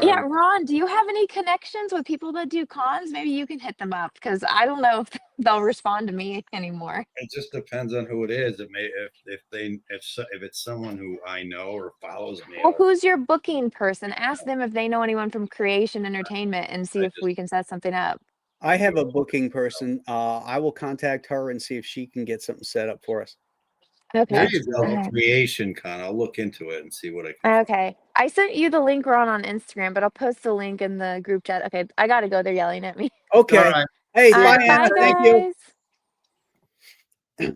Speaker 5: Yeah, Ron, do you have any connections with people that do cons? Maybe you can hit them up because I don't know if they'll respond to me anymore.
Speaker 3: It just depends on who it is. It may if it's someone who I know or follows me.
Speaker 5: Well, who's your booking person? Ask them if they know anyone from Creation Entertainment and see if we can set something up.
Speaker 2: I have a booking person. I will contact her and see if she can get something set up for us.
Speaker 5: Okay.
Speaker 3: There you go.
Speaker 5: Alright.
Speaker 3: Creation Con. I'll look into it and see what I can.
Speaker 5: Okay. I sent you the link, Ron, on Instagram, but I'll post the link in the group chat. Okay. I got to go. They're yelling at me.
Speaker 2: Okay.
Speaker 4: All right.
Speaker 2: Hey,
Speaker 5: All
Speaker 2: bye,
Speaker 5: right,
Speaker 2: Anna.
Speaker 5: bye,
Speaker 2: Thank you.
Speaker 5: guys.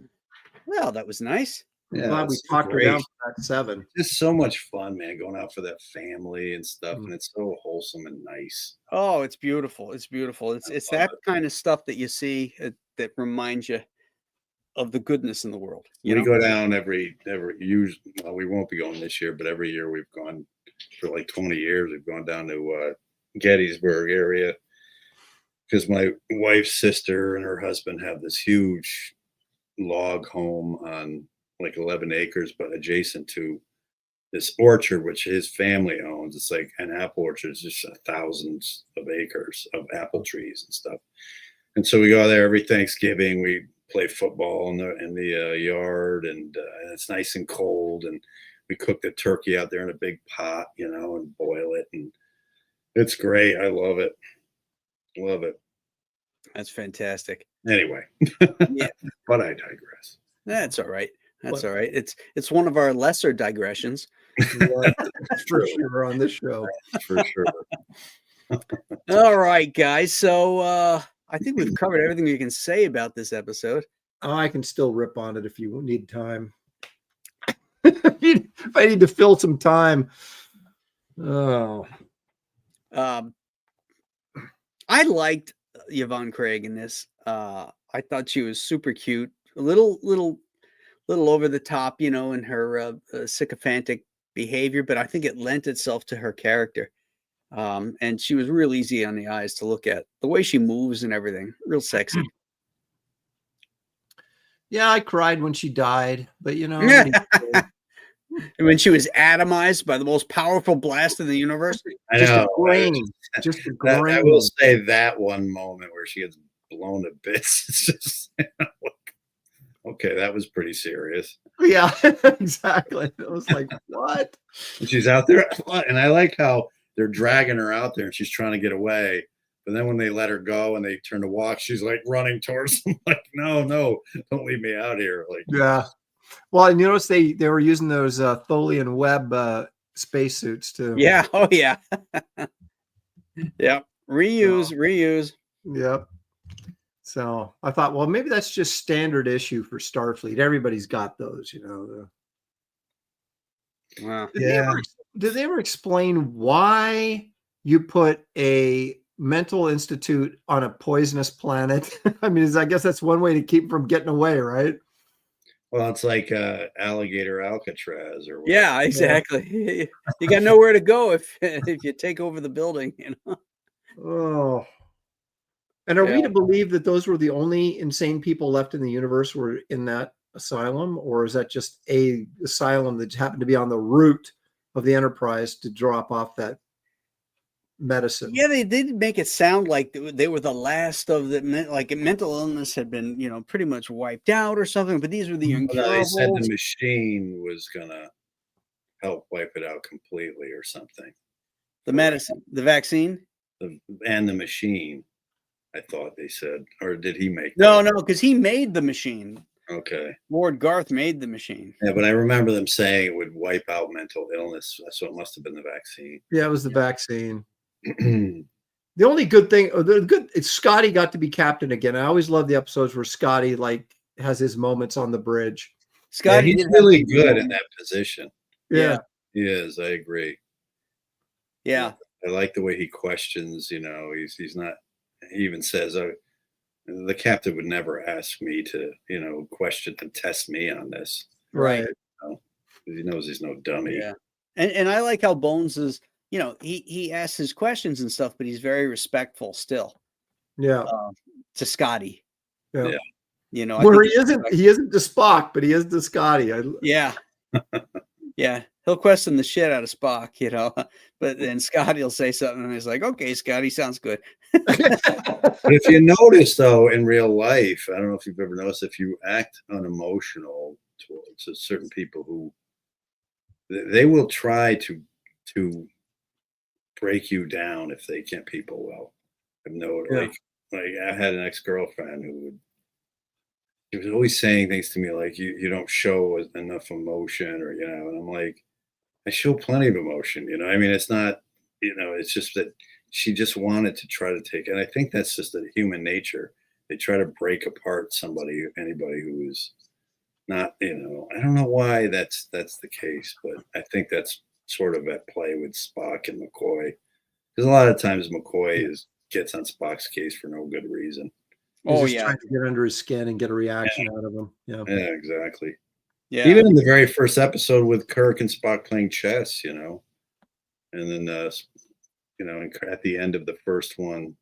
Speaker 2: Well, that was nice.
Speaker 4: I'm
Speaker 3: Yeah,
Speaker 4: glad we
Speaker 3: it's
Speaker 4: talked her
Speaker 3: great.
Speaker 4: down for that 7.
Speaker 3: Just so much fun, man, going out for that family and stuff, and it's so wholesome and nice.
Speaker 2: Oh, it's beautiful. It's beautiful. It's
Speaker 3: love
Speaker 2: that kind of stuff that you see that reminds you of the goodness in the world. You
Speaker 3: We
Speaker 2: know?
Speaker 3: go down every usually. Well, we won't be going this year, but every year we've gone for like 20 years. We've gone down to Gettysburg area because my wife's sister and her husband have this huge log home on like 11 acres, but adjacent to this orchard, which his family owns. It's like an apple orchard. It's just thousands of acres of apple trees and stuff. And so we go there every Thanksgiving. We play football in the yard, and it's nice and cold, and we cook the turkey out there in a big pot, and boil it, and it's great. I love it. Love it.
Speaker 2: That's fantastic.
Speaker 3: Anyway,
Speaker 2: Yeah,
Speaker 3: but I digress.
Speaker 2: that's all right. That's all right. It's one of our lesser digressions.
Speaker 4: Right. For sure on this show.
Speaker 3: For sure.
Speaker 2: All right, guys. So I think we've covered everything we can say about this episode.
Speaker 4: Oh, I can still rip on it if you need time. If I need to fill some time. Oh.
Speaker 2: I liked Yvonne Craig in this. I thought she was super cute, a little over the top, in her sycophantic behavior, but I think it lent itself to her character. And she was real easy on the eyes to look at. The way she moves and everything, real sexy.
Speaker 4: Yeah, I cried when she died, but
Speaker 2: And when she was atomized by the most powerful blast in the universe.
Speaker 3: I
Speaker 4: just
Speaker 3: know.
Speaker 4: a grain. Just a grain.
Speaker 3: I will say that one moment where she gets blown to bits. It's just okay, that was pretty serious.
Speaker 4: Yeah, exactly. It was like, what?
Speaker 3: And she's out there, and I like how they're dragging her out there, and she's trying to get away. But then when they let her go and they turn to walk, she's like running towards them, like, no, don't leave me out here. Like,
Speaker 4: yeah. Well, and you notice they were using those Tholian Webb spacesuits too.
Speaker 2: Yeah. Oh yeah. Yep. Reuse.
Speaker 4: Yep. So I thought, well, maybe that's just standard issue for Starfleet. Everybody's got those,
Speaker 2: Wow.
Speaker 4: Did they ever explain why you put a mental institute on a poisonous planet? I mean, I guess that's one way to keep from getting away, right?
Speaker 3: well, it's like alligator Alcatraz or whatever.
Speaker 2: Yeah, exactly. You got nowhere to go if you take over the building,
Speaker 4: Oh. And are we to believe that those were the only insane people left in the universe were in that asylum? Or is that just a asylum that happened to be on the route of the Enterprise to drop off that medicine?
Speaker 2: Yeah, they did make it sound like they were the last of the mental illness had been, pretty much wiped out or something. But these were the
Speaker 3: Well, they said
Speaker 2: incurables.
Speaker 3: the machine was gonna help wipe it out completely or something.
Speaker 2: The medicine, the vaccine.
Speaker 3: And the machine, I thought they said, or did he make
Speaker 2: No,
Speaker 3: that?
Speaker 2: because he made the machine.
Speaker 3: Okay.
Speaker 2: Lord Garth made the machine.
Speaker 3: Yeah, but I remember them saying it would wipe out mental illness, so it must have been the vaccine.
Speaker 4: Yeah, it was the vaccine. The only good thing, it's Scotty got to be captain again. I always love the episodes where Scotty has his moments on the bridge.
Speaker 2: Scotty,
Speaker 3: he's really good in that position.
Speaker 4: Yeah.
Speaker 3: He is. I agree.
Speaker 2: Yeah.
Speaker 3: I like the way he questions. He's not. He even says, "The captain would never ask me to, question and test me on this."
Speaker 4: Right.
Speaker 3: He knows he's no dummy.
Speaker 2: Yeah. And I like how Bones is, he asks his questions and stuff, but he's very respectful still.
Speaker 4: Yeah.
Speaker 2: To Scotty.
Speaker 4: Yeah.
Speaker 2: Where
Speaker 4: he isn't to Spock, but he is to Scotty.
Speaker 2: Yeah. Yeah. He'll question the shit out of Spock, but then Scotty will say something and he's like, okay, Scotty, sounds good.
Speaker 3: But if you notice, though, in real life, I don't know if you've ever noticed, if you act unemotional towards certain people who they will try to break you down if they can't people well. I've noticed, like I had an ex-girlfriend who she was always saying things to me like, you don't show enough emotion, or, and I'm like, I show plenty of emotion, I mean, it's not, it's just that she just wanted to try to take, and I think that's just a human nature. They try to break apart anybody who is not, I don't know why that's the case, but I think that's sort of at play with Spock and McCoy, because a lot of times McCoy gets on Spock's case for no good reason.
Speaker 4: He's just trying to get under his skin and get a reaction out of him. Yeah,
Speaker 3: exactly.
Speaker 2: Yeah.
Speaker 3: Even in the very first episode with Kirk and Spock playing chess, and then at the end of the first one,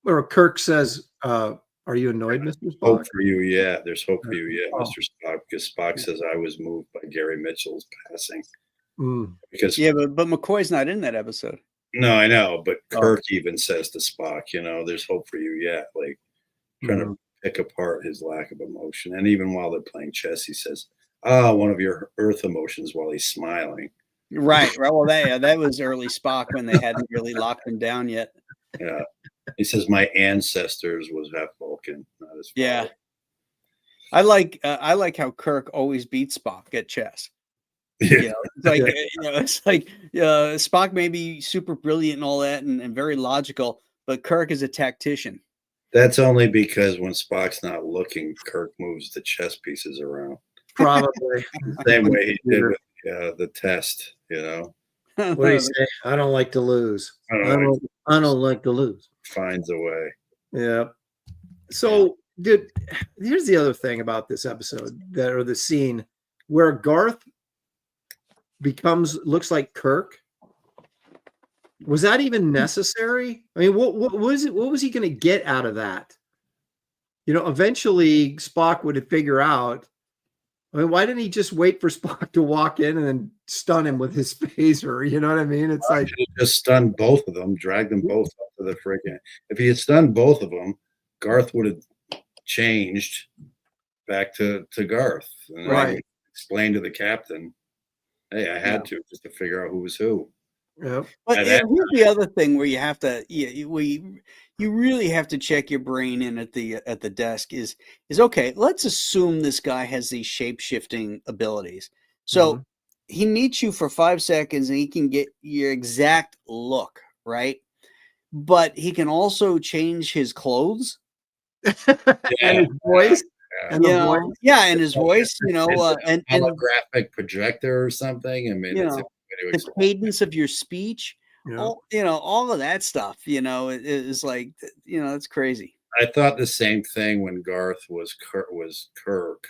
Speaker 4: where Kirk says, "Are you annoyed, Mr. Spock?"
Speaker 3: Hope for you, yeah. There's hope for you, yeah, Mr. Spock, because Spock says, "I was moved by Gary Mitchell's passing." Because
Speaker 2: but McCoy's not in that episode.
Speaker 3: No, I know, but Kirk even says to Spock, "There's hope for you yet." Like trying to pick apart his lack of emotion. And even while they're playing chess, he says, "Ah, one of your Earth emotions," while he's smiling.
Speaker 2: Right. Well, that was early Spock when they hadn't really locked him down yet.
Speaker 3: Yeah, he says, "My ancestors was half Vulcan, not his
Speaker 2: Yeah.
Speaker 3: father."
Speaker 2: I like how Kirk always beats Spock at chess.
Speaker 3: Yeah.
Speaker 2: You know, it's like Spock may be super brilliant and all that and very logical, but Kirk is a tactician.
Speaker 3: That's only because when Spock's not looking, Kirk moves the chess pieces around.
Speaker 4: Probably.
Speaker 3: The same way he did with the test, you know.
Speaker 4: What do you say? I don't like to lose.
Speaker 3: I don't
Speaker 4: don't like to lose.
Speaker 3: Finds a way.
Speaker 4: Yeah. So, dude, here's the other thing about this episode or the scene where Garth looks like Kirk. Was that even necessary? I mean, what was it? What was he going to get out of that? You know, eventually Spock would figure out. I mean, why didn't he just wait for Spock to walk in and then stun him with his phaser? You know what I mean? It's like
Speaker 3: he just stunned both of them, dragged them both up to the freaking. If he had stunned both of them, Garth would have changed back to Garth, and
Speaker 4: right.
Speaker 3: Explained to the captain, "Hey, I had to just to figure out who was who."
Speaker 4: Yeah.
Speaker 2: But here's the other thing where you have to, you really have to check your brain in at the desk is okay. Let's assume this guy has these shape shifting abilities. So he meets you for 5 seconds and he can get your exact look, right? But he can also change his clothes
Speaker 4: and his voice.
Speaker 2: And his voice, and
Speaker 3: holographic projector or something. I mean,
Speaker 2: the cadence of your speech, all of that stuff, is like, it's crazy.
Speaker 3: I thought the same thing when Garth was Kirk,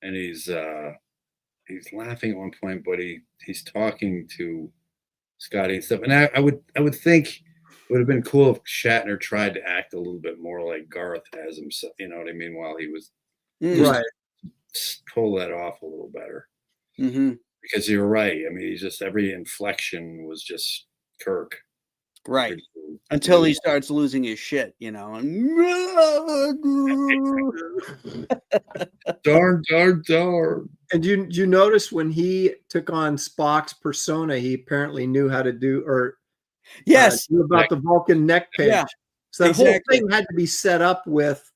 Speaker 3: and he's laughing at one point, but he's talking to Scotty and stuff. And I would think it would have been cool if Shatner tried to act a little bit more like Garth as himself. You know what I mean? While he was
Speaker 4: right,
Speaker 3: pull that off a little better.
Speaker 2: Mm-hmm.
Speaker 3: Because you're right. I mean, he's just every inflection was just Kirk.
Speaker 2: Right. Until he starts losing his shit, and
Speaker 3: darn.
Speaker 4: And you notice when he took on Spock's persona, he apparently knew how to do knew about the Vulcan neck page.
Speaker 2: Yeah,
Speaker 4: so that whole thing had to be set up with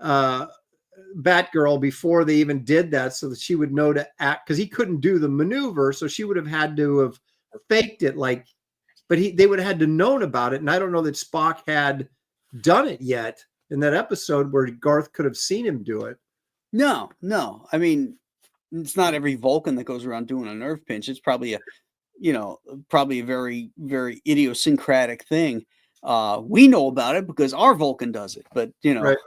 Speaker 4: Batgirl before they even did that, so that she would know to act, because he couldn't do the maneuver, so she would have had to have faked it, but they would have had to known about it. And I don't know that Spock had done it yet in that episode where Garth could have seen him do it.
Speaker 2: No. I mean, it's not every Vulcan that goes around doing a nerve pinch. It's probably a very, very idiosyncratic thing. We know about it because our Vulcan does it, but
Speaker 4: right.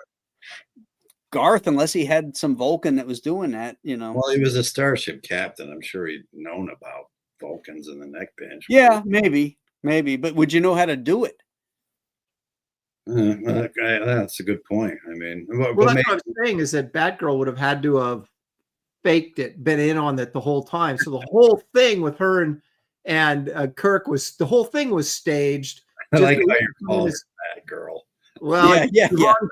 Speaker 2: Garth, unless he had some Vulcan that was doing that,
Speaker 3: Well, he was a starship captain. I'm sure he'd known about Vulcans and the neck pinch.
Speaker 2: Yeah, maybe. But would you know how to do it?
Speaker 3: That's a good point. I mean,
Speaker 4: that's what I'm saying is that Batgirl would have had to have faked it, been in on it the whole time. So the whole thing with her and Kirk the whole thing was staged.
Speaker 3: I like how you're calling her Batgirl.
Speaker 4: Well, yeah.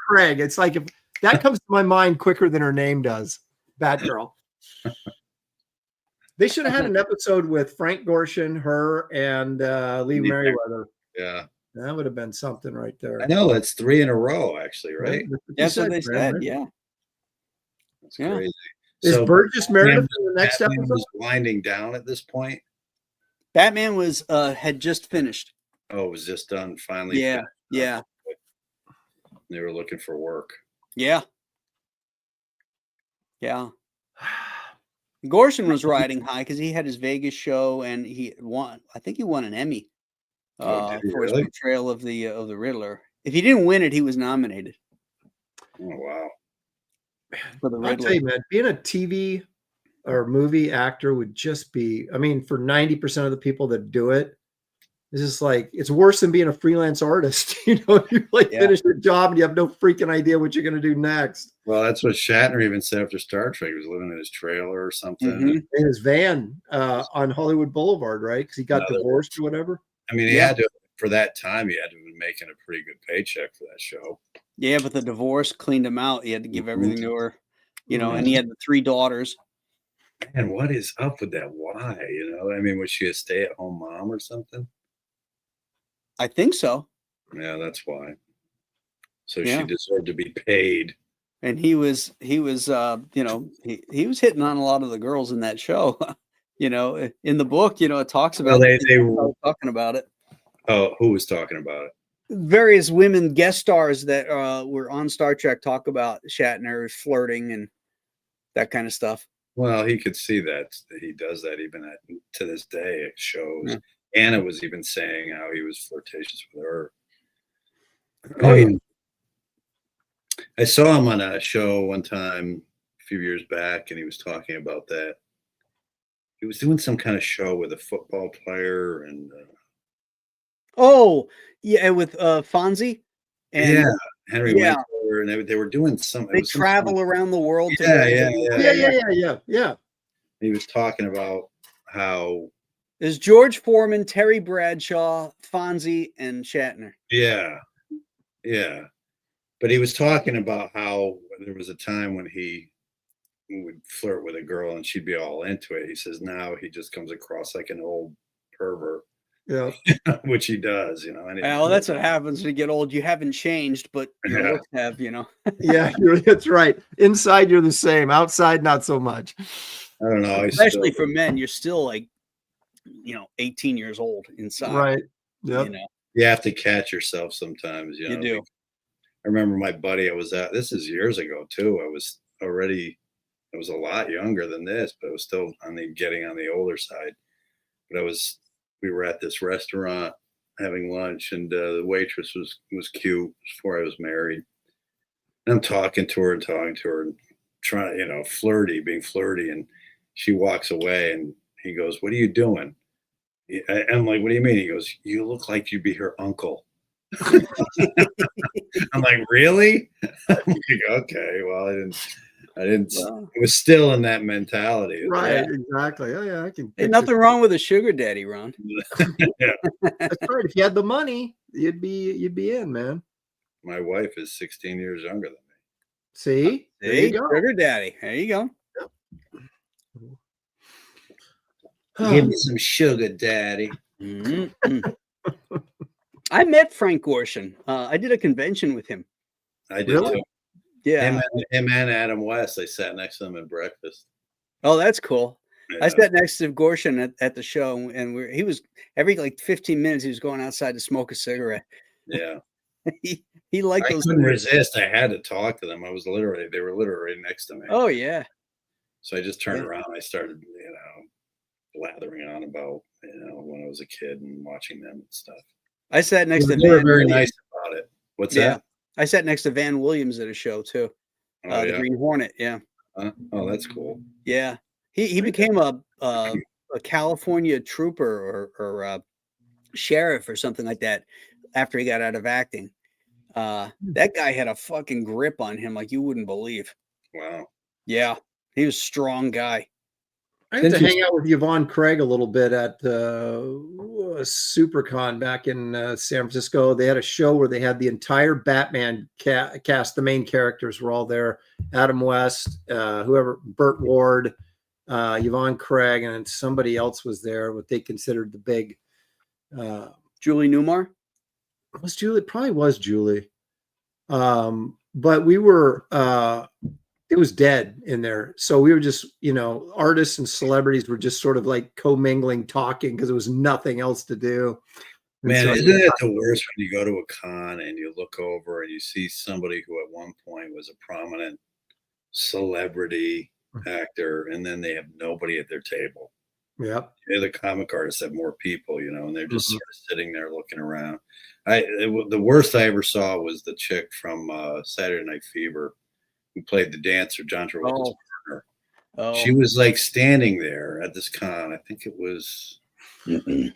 Speaker 4: Craig. It's like, if that comes to my mind quicker than her name does, Batgirl. They should have had an episode with Frank Gorshin, her, and Lee Merriweather.
Speaker 3: Yeah.
Speaker 4: That would have been something right there.
Speaker 3: I know, it's 3 in a row, actually, right?
Speaker 2: That's what they said, yeah.
Speaker 3: That's crazy.
Speaker 4: Is Burgess Meredith in the next
Speaker 3: Batman
Speaker 4: episode?
Speaker 3: was winding down at this point?
Speaker 2: Batman had just finished.
Speaker 3: Oh, it was just done finally?
Speaker 2: Yeah.
Speaker 3: They were looking for work.
Speaker 2: Yeah. Gorshin was riding high because he had his Vegas show and he won. I think he won an Emmy for his portrayal of the Riddler. If he didn't win it, he was nominated.
Speaker 3: Oh wow!
Speaker 2: For the Riddler.
Speaker 4: I'll tell you, man, being a TV or movie actor would just be. I mean, for 90% of the people that do it, it's just like it's worse than being a freelance artist. You finish the job and you have no freaking idea what you're going to do next.
Speaker 3: Well, that's what Shatner even said after Star Trek. He was living in his trailer or something.
Speaker 4: In his van on Hollywood Boulevard, right? Because he got divorced or whatever.
Speaker 3: I mean, he had to for that time, you had to have been making a pretty good paycheck for that show.
Speaker 2: Yeah, but the divorce cleaned him out. He had to give everything to her, you know,
Speaker 3: Mhm.
Speaker 2: and he had the 3 daughters.
Speaker 3: And what is up with that? Why? You know, I mean, was she a stay-at-home mom or something?
Speaker 2: I think so.
Speaker 3: Yeah, that's why. So she
Speaker 2: Yeah.
Speaker 3: deserved to be paid.
Speaker 2: And he was, you know, he was hitting on a lot of the girls in that show. You know, in the book, you know, it talks
Speaker 3: Well,
Speaker 2: about
Speaker 3: they
Speaker 2: talking about it.
Speaker 3: oh, who was talking about it?
Speaker 2: Various women guest stars that were on Star Trek talk about Shatner flirting and that kind of stuff.
Speaker 3: Well, he could see that he does that even to this day. It shows.
Speaker 2: Yeah.
Speaker 3: Anna was even saying how he was flirtatious with her.
Speaker 2: Oh yeah.
Speaker 3: I saw him on a show one time a few years back, and he was talking about that. He was doing some kind of show with a football player, and
Speaker 2: Oh yeah, with Fonzie and
Speaker 3: yeah, Henry
Speaker 2: yeah,
Speaker 3: Winkler, and they were doing some. It
Speaker 2: they
Speaker 3: was some sort
Speaker 2: travel around the world to
Speaker 3: Yeah,
Speaker 4: Yeah.
Speaker 3: He was talking about how
Speaker 2: There's George Foreman, Terry Bradshaw, Fonzie, and Shatner.
Speaker 3: yeah, but he was talking about how there was a time when he would flirt with a girl and she'd be all into it. He says now he just comes across like an old pervert,
Speaker 4: Yeah.
Speaker 3: which he does, you know. And
Speaker 2: Well, that's what happens when you get old. You haven't changed, but your
Speaker 3: Yeah.
Speaker 2: looks have, you know.
Speaker 4: Yeah, that's right. Inside, you're the same. Outside, not so much.
Speaker 3: I don't know.
Speaker 2: Especially for men, you're still like, you know, 18 years old inside.
Speaker 4: Right. Yep.
Speaker 2: You know,
Speaker 3: you have to catch yourself sometimes. You
Speaker 2: you
Speaker 3: know?
Speaker 2: do.
Speaker 3: I remember my buddy. I was at this is years ago too. I was a lot younger than this, but I was still getting on the older side. But we were at this restaurant having lunch, and the waitress was cute before I was married. And I'm talking to her and trying, you know, being flirty, and she walks away, and he goes, "What are you doing?" I'm like, "What do you mean?" He goes, "You look like you'd be her uncle." I'm like, "Really?" I'm like, "Okay, well, I didn't.
Speaker 2: Well,
Speaker 3: It was still in that mentality,
Speaker 4: Right. Exactly. Oh, yeah. I can.
Speaker 2: ain't nothing wrong with a sugar daddy, Ron.
Speaker 3: Yeah.
Speaker 4: That's right. If you had the money, you'd be in, man.
Speaker 3: My wife is 16 years younger than me.
Speaker 4: See? There
Speaker 2: See,
Speaker 4: you go.
Speaker 2: sugar daddy. There you go.
Speaker 3: Give me some sugar, daddy.
Speaker 2: Mhm. I met Frank Gorshin. I did a convention with him.
Speaker 3: I did
Speaker 4: Really?
Speaker 3: too.
Speaker 2: Yeah.
Speaker 3: Him and Adam West. I sat next to them at breakfast.
Speaker 2: Oh, that's cool. I
Speaker 3: Yeah.
Speaker 2: sat next to Gorshin at the show, and he was every like 15 minutes he was going outside to smoke a cigarette.
Speaker 3: Yeah.
Speaker 2: He liked
Speaker 3: I
Speaker 2: those.
Speaker 3: couldn't resist. I had to talk to them. They were literally right next to me.
Speaker 2: Oh yeah.
Speaker 3: So I just turned
Speaker 2: Yeah.
Speaker 3: around. I started, you know, blathering on about, you know, when I was a kid and watching them and stuff.
Speaker 2: I sat next to
Speaker 3: They were
Speaker 2: Van
Speaker 3: very
Speaker 2: Williams.
Speaker 3: nice about it. What's
Speaker 2: Yeah.
Speaker 3: that?
Speaker 2: I sat next to Van Williams at a show too.
Speaker 3: Oh,
Speaker 2: The
Speaker 3: yeah.
Speaker 2: Green Hornet. Yeah.
Speaker 3: Oh, that's cool.
Speaker 2: Yeah. He became a California trooper or sheriff or something like that after he got out of acting. That guy had a fucking grip on him like you wouldn't believe.
Speaker 3: Wow.
Speaker 2: Yeah. He was a strong guy.
Speaker 4: I had to hang out with Yvonne Craig a little bit at SuperCon back in San Francisco. They had a show where they had the entire Batman cast. The main characters were all there. Adam West, Burt Ward, Yvonne Craig, and somebody else was there. What they considered the big.
Speaker 2: Julie Newmar.
Speaker 4: Was Julie? Probably was Julie. But we were. It was dead in there. So we were just, you know, artists and celebrities were just sort of like commingling, talking because there was nothing else to do. And
Speaker 3: Man,
Speaker 4: so
Speaker 3: isn't it the worst when you go to a con and you look over and you see somebody who at one point was a prominent celebrity actor, and then they have nobody at their table?
Speaker 4: Yep.
Speaker 3: The comic artists have more people, you know, and they're just sort of sitting there looking around. The worst I ever saw was the chick from Saturday Night Fever who played the dancer, John Travolta's partner.
Speaker 2: Oh.
Speaker 3: She was like standing there at this con. I think it was maybe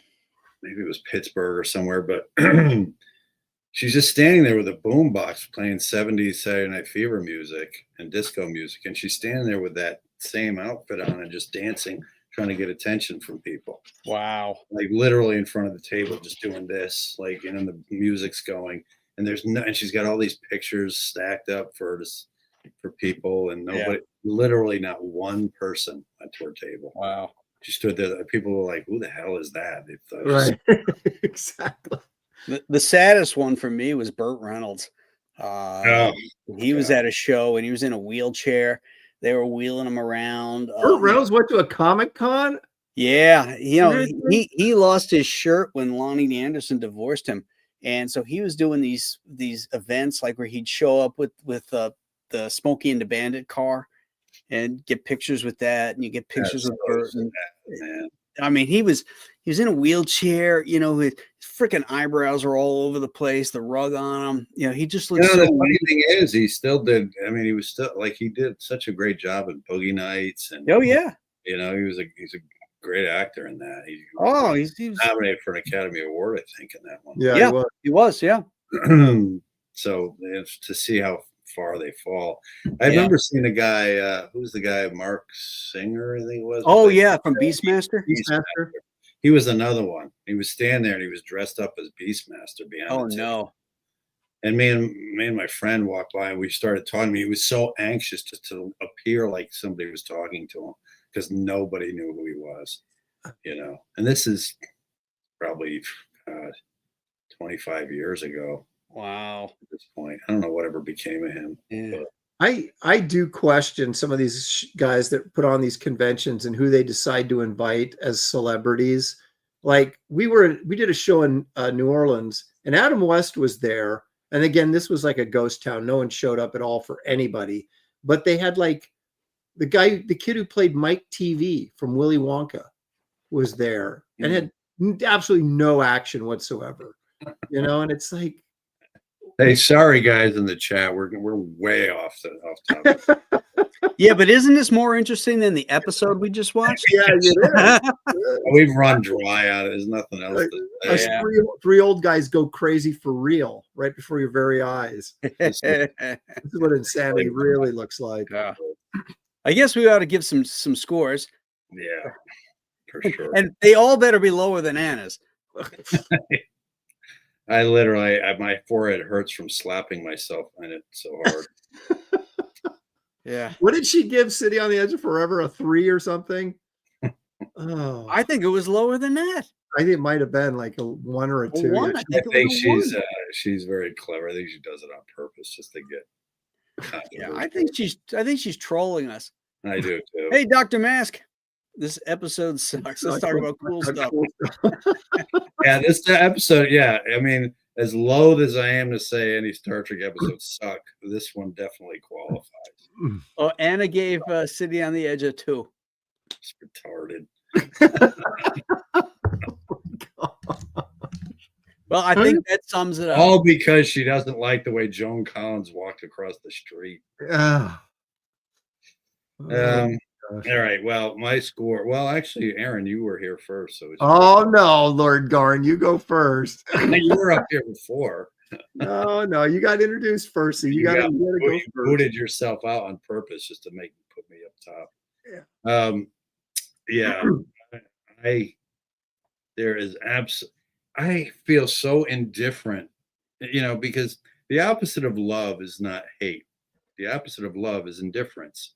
Speaker 3: it was Pittsburgh or somewhere, but she's just standing there with a boombox playing 70s Saturday Night Fever music and disco music, and she's standing there with that same outfit on and just dancing, trying to get attention from people.
Speaker 2: Wow.
Speaker 3: Like literally in front of the table, just doing this, like, and then the music's going, and and she's got all these pictures stacked up for people, and nobody, literally not one person went to her table.
Speaker 2: Wow.
Speaker 3: She stood there. People were like, "Who the hell is that?" They thought,
Speaker 4: Right. Exactly.
Speaker 2: The saddest one for me was Burt Reynolds.
Speaker 3: Oh,
Speaker 2: He was at a show and he was in a wheelchair. They were wheeling him around.
Speaker 4: Burt Reynolds went to a Comic-Con.
Speaker 2: Yeah,
Speaker 4: Seriously?
Speaker 2: he lost his shirt when Lonnie Anderson divorced him, and so he was doing these events like where he'd show up with the Smokey and the Bandit car and get pictures with that, and you get pictures with Burt.
Speaker 3: man.
Speaker 2: I mean, he was in a wheelchair, you know, his freaking eyebrows are all over the place, the rug on him. You know, he just looks
Speaker 3: You know,
Speaker 2: so
Speaker 3: the funny
Speaker 2: weak.
Speaker 3: thing is, he still did. I mean, he was still like, he did such a great job in Boogie Nights, and
Speaker 2: Oh yeah.
Speaker 3: you know, he's a great actor in that. He
Speaker 2: Oh,
Speaker 3: was
Speaker 2: he's
Speaker 3: nominated for an Academy Award, I think, in that one.
Speaker 4: Yeah,
Speaker 2: yeah,
Speaker 4: he was.
Speaker 2: yeah.
Speaker 3: So to see how far they fall. I
Speaker 2: Yeah.
Speaker 3: remember seeing a guy, who's the guy, Mark Singer, I think it was.
Speaker 2: Oh yeah, from Beastmaster.
Speaker 4: Beastmaster.
Speaker 3: He was another one. He was standing there and he was dressed up as Beastmaster behind
Speaker 2: Oh
Speaker 3: the table.
Speaker 2: no.
Speaker 3: And me and my friend walked by and we started talking. He was so anxious just to appear like somebody was talking to him because nobody knew who he was, you know. And this is probably 25 years ago
Speaker 2: Wow.
Speaker 3: at this point. I don't know whatever became of him.
Speaker 2: Yeah.
Speaker 4: I do question some of these guys that put on these conventions and who they decide to invite as celebrities. Like we did a show in New Orleans, and Adam West was there. And again, this was like a ghost town. No one showed up at all for anybody. But they had like the kid who played Mike TV from Willy Wonka was there and had absolutely no action whatsoever. You know, and it's like,
Speaker 3: Hey, sorry guys in the chat. We're way off topic.
Speaker 2: Yeah, but isn't this more interesting than the episode we just watched?
Speaker 4: yeah, it is.
Speaker 3: We've run dry on it. There's nothing else
Speaker 4: Like,
Speaker 3: to
Speaker 4: us
Speaker 3: say.
Speaker 4: three old guys go crazy for real right before your very eyes. This is what insanity really looks like.
Speaker 2: Yeah. I guess we ought to give some scores,
Speaker 3: Yeah, for sure.
Speaker 2: and they all better be lower than Anna's.
Speaker 3: I literally, my forehead hurts from slapping myself in it so hard.
Speaker 2: Yeah,
Speaker 4: What did she give City on the Edge of Forever, a 3 or something? Oh,
Speaker 2: I think it was lower than that.
Speaker 4: I think it might have been like a 1 or a 2.
Speaker 2: 1.
Speaker 4: Yeah,
Speaker 2: I
Speaker 3: I
Speaker 2: think it
Speaker 3: think
Speaker 2: was a 1.
Speaker 3: she's very clever. I think she does it on purpose just to get.
Speaker 2: Yeah, I think she's trolling us.
Speaker 3: I do too.
Speaker 2: Hey, Dr. Mask, this episode sucks. Let's talk about cool stuff.
Speaker 3: Yeah, this episode. Yeah, I mean, as loath as I am to say any Star Trek episodes suck, this one definitely qualifies.
Speaker 2: Oh, Anna gave City on the Edge a 2.
Speaker 3: It's retarded.
Speaker 2: Well, I think that sums it up.
Speaker 3: All because she doesn't like the way Joan Collins walked across the street.
Speaker 4: Yeah.
Speaker 3: All right. Well, my score. Well, actually, Aaron, you were here first, so it's
Speaker 4: Oh no, Lord Garn, you go first.
Speaker 3: you were up here before.
Speaker 4: No, you got introduced first, so you got to go
Speaker 3: You
Speaker 4: first.
Speaker 3: booted yourself out on purpose just to put me up top.
Speaker 4: Yeah.
Speaker 3: I feel so indifferent, you know, because the opposite of love is not hate. The opposite of love is indifference.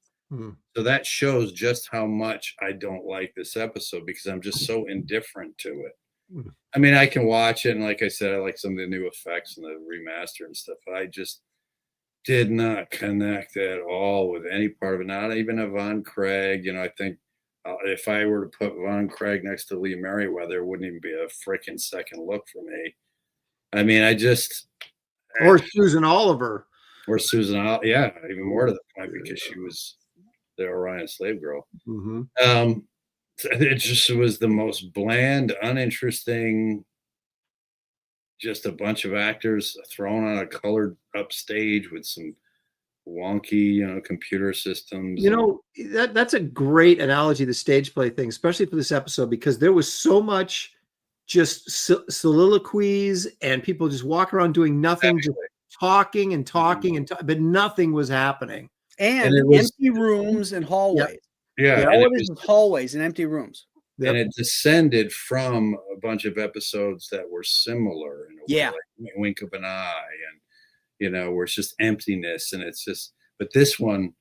Speaker 3: So that shows just how much I don't like this episode because I'm just so indifferent to it. I mean, I can watch it, and like I said, I like some of the new effects and the remaster and stuff, but I just did not connect at all with any part of it. Not even a Von Craig. You know, I think if I were to put Von Craig next to Lee Merriweather, it wouldn't even be a freaking second look for me. I mean,
Speaker 4: Or Susan Oliver.
Speaker 3: Or Susan, yeah, even more to the point because she was the Orion slave girl. It just was the most bland, uninteresting, just a bunch of actors thrown on a colored up stage with some wonky, you know, computer systems.
Speaker 4: You know, that's a great analogy, the stage play thing, especially for this episode, because there was so much just soliloquies and people just walking around doing nothing, just talking and talking, but nothing was happening.
Speaker 2: And
Speaker 3: it was
Speaker 2: empty rooms and hallways.
Speaker 3: Yeah,
Speaker 2: Yeah,
Speaker 3: and
Speaker 2: all
Speaker 3: it
Speaker 2: it is
Speaker 3: was,
Speaker 2: is hallways and empty rooms.
Speaker 3: and it descended from a bunch of episodes that were similar in a way,
Speaker 2: Yeah.
Speaker 3: like Wink of an Eye, and where it's just emptiness, and it's just. But this one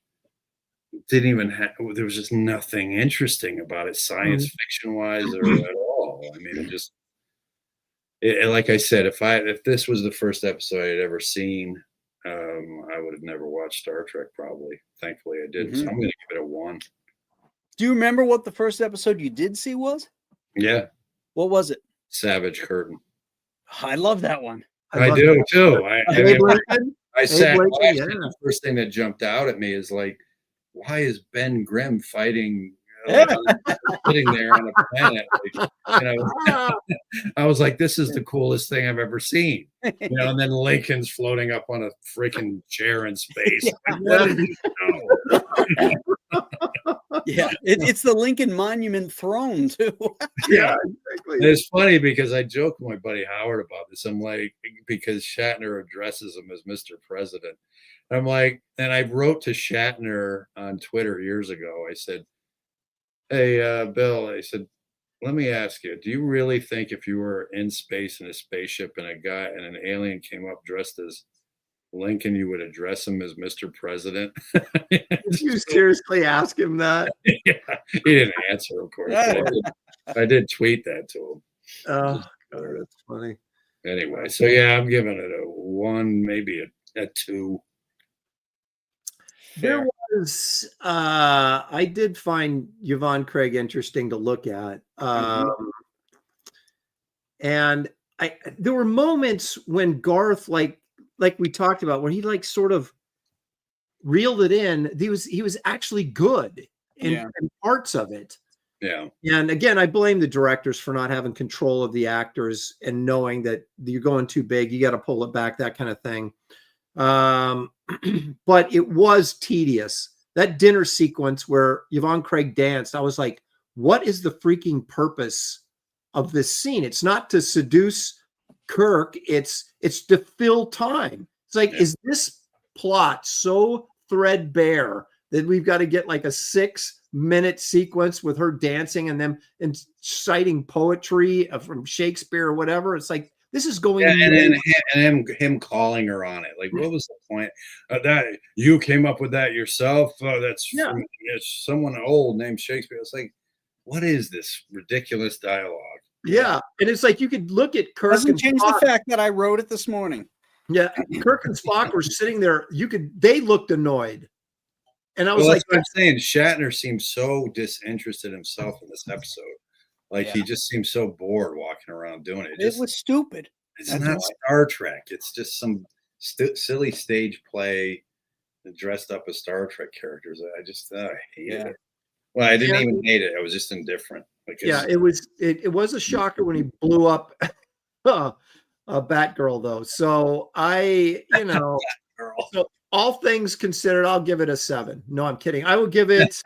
Speaker 3: didn't even have. There was just nothing interesting about it, science fiction wise, or at all. I mean, it just. Like I said, if this was the first episode I'd ever seen, I would have never watched Star Trek. Probably. Thankfully, I didn't. So I'm going to give it a 1.
Speaker 2: Do you remember what the first episode you did see was?
Speaker 3: Yeah.
Speaker 2: What was it?
Speaker 3: Savage Curtain.
Speaker 2: I love that one.
Speaker 3: I do too. I sat.
Speaker 4: Lincoln, yeah.
Speaker 3: The first thing that jumped out at me is like, why is Ben Grimm fighting? Sitting there on a planet, I was like, "This is the coolest thing I've ever seen." And then Lincoln's floating up on a freaking chair in space. Like, what did he know?
Speaker 2: Yeah, it's the Lincoln Monument throne too.
Speaker 3: Yeah, exactly. And it's funny because I joked with my buddy Howard about this. I'm like, because Shatner addresses him as Mr. President. I'm like, and I wrote to Shatner on Twitter years ago. I said, "Hey, Bill," I said, "let me ask you, do you really think if you were in space in a spaceship and an alien came up dressed as Lincoln, you would address him as Mr. President?"
Speaker 4: Did you seriously ask him that?
Speaker 3: Yeah, he didn't answer, of course. I did tweet that to him.
Speaker 4: Oh, God, that's funny.
Speaker 3: Anyway, so yeah, I'm giving it a 1, maybe a 2.
Speaker 4: There was, I did find Yvonne Craig interesting to look at. And there were moments when Garth, like we talked about, when he like sort of reeled it in. He was actually good in parts of it.
Speaker 3: Yeah.
Speaker 4: And again, I blame the directors for not having control of the actors and knowing that you're going too big, you got to pull it back, that kind of thing. But it was tedious. That dinner sequence where Yvonne Craig danced, I was like, what is the freaking purpose of this scene? It's not to seduce Kirk, it's to fill time. It's like, is this plot so threadbare that we've got to get like a 6-minute sequence with her dancing and them and citing poetry from Shakespeare or whatever? It's like, this is going.
Speaker 3: Yeah, and him calling her on it. Like, what was the point? That you came up with that yourself? It's someone old named Shakespeare. It's like, what is this ridiculous dialogue?
Speaker 4: Yeah, and it's like you could look at Kirk.
Speaker 2: Doesn't change the fact that I wrote it this morning.
Speaker 4: Yeah, Kirk and Spock were sitting there. They looked annoyed, and I was like,
Speaker 3: that's what I'm saying. Shatner seems so disinterested himself in this episode. Like he just seems so bored walking around doing it.
Speaker 2: It was stupid.
Speaker 3: It's not Star Trek. It's just some silly stage play dressed up as Star Trek characters. I just hated it. Well, I didn't even hate it. I was just indifferent.
Speaker 4: It was a shocker when he blew up a Batgirl, though. So so all things considered, I'll give it a 7. No, I'm kidding. I'll give it.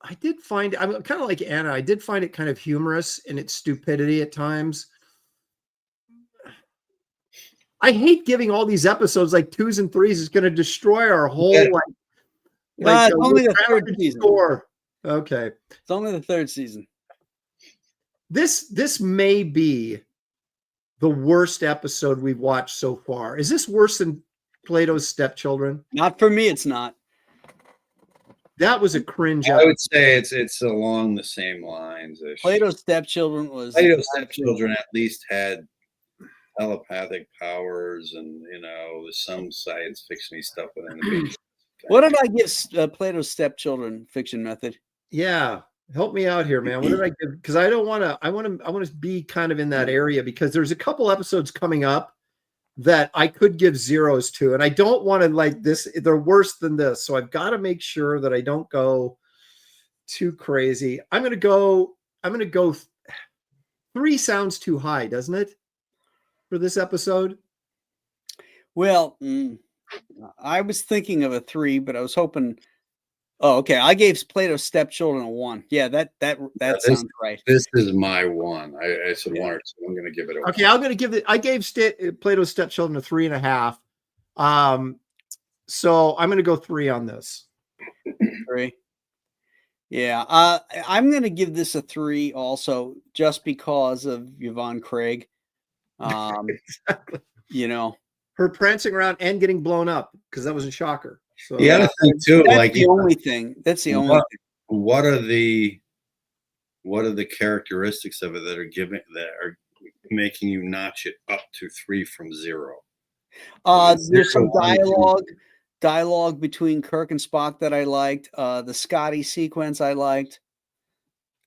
Speaker 4: I did find, I'm kind of like Anna. I did find it kind of humorous in its stupidity at times. I hate giving all these episodes like 2s and 3s. It's going to destroy our whole
Speaker 2: it's only the 3rd season.
Speaker 4: Score. Okay,
Speaker 2: it's only the 3rd season.
Speaker 4: This may be the worst episode we've watched so far. Is this worse than Plato's Stepchildren?
Speaker 2: Not for me. It's not.
Speaker 4: That was a cringe.
Speaker 3: I would say it's along the same lines.
Speaker 2: Plato's Stepchildren was.
Speaker 3: Plato's Stepchildren at least had telepathic powers and some science fiction-y stuff within the
Speaker 2: What did I give Plato's Stepchildren fiction method?
Speaker 4: Yeah, help me out here, man. What did I give? Because I want to be kind of in that area, because there's a couple episodes coming up that I could give 0s to, and I don't want to like this. They're worse than this, so I've got to make sure that I don't go too crazy. I'm gonna go 3 sounds too high, doesn't it, for this episode?
Speaker 2: Well, I was thinking of a 3, but I was hoping. Oh, okay. I gave Plato's Stepchildren a 1. Yeah, that sounds right.
Speaker 3: This is my 1. I said 1 or 2. I'm going to give it a 1.
Speaker 4: Okay, I'm going to give it. I gave Plato's Stepchildren a 3.5. So I'm going to go 3 on this.
Speaker 2: 3. Yeah, I'm going to give this a 3 also, just because of Yvonne Craig.
Speaker 4: Exactly.
Speaker 2: You know,
Speaker 4: Her prancing around and getting blown up, because that was a shocker. So
Speaker 3: The other thing too,
Speaker 2: that's
Speaker 3: like
Speaker 2: the only thing. That's the only thing.
Speaker 3: what are the characteristics of it that are making you notch it up to 3 from 0?
Speaker 2: There's some
Speaker 3: 1, 2.
Speaker 2: dialogue between Kirk and Spock that I liked. The Scotty sequence I liked.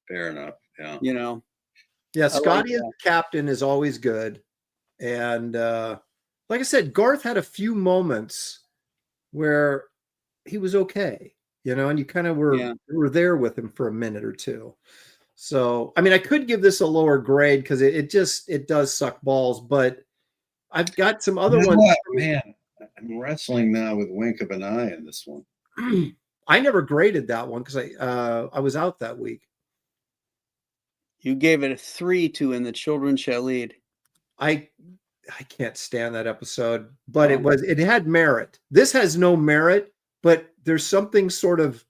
Speaker 3: Fair enough. Yeah.
Speaker 2: You know,
Speaker 4: yeah,
Speaker 2: I
Speaker 4: Scotty
Speaker 2: like
Speaker 4: as captain is always good. And like I said, Garth had a few moments where he was okay, and you kind of were there with him for a minute or two. So, I mean, I could give this a lower grade because it does suck balls, but I've got some other ones.
Speaker 3: What? Man, I'm wrestling now with wink of an eye in this one.
Speaker 4: I never graded that one because I was out that week.
Speaker 2: You gave it a 3 to "And the Children Shall Lead."
Speaker 4: I can't stand that episode, but it had merit. This has no merit, but there's something sort of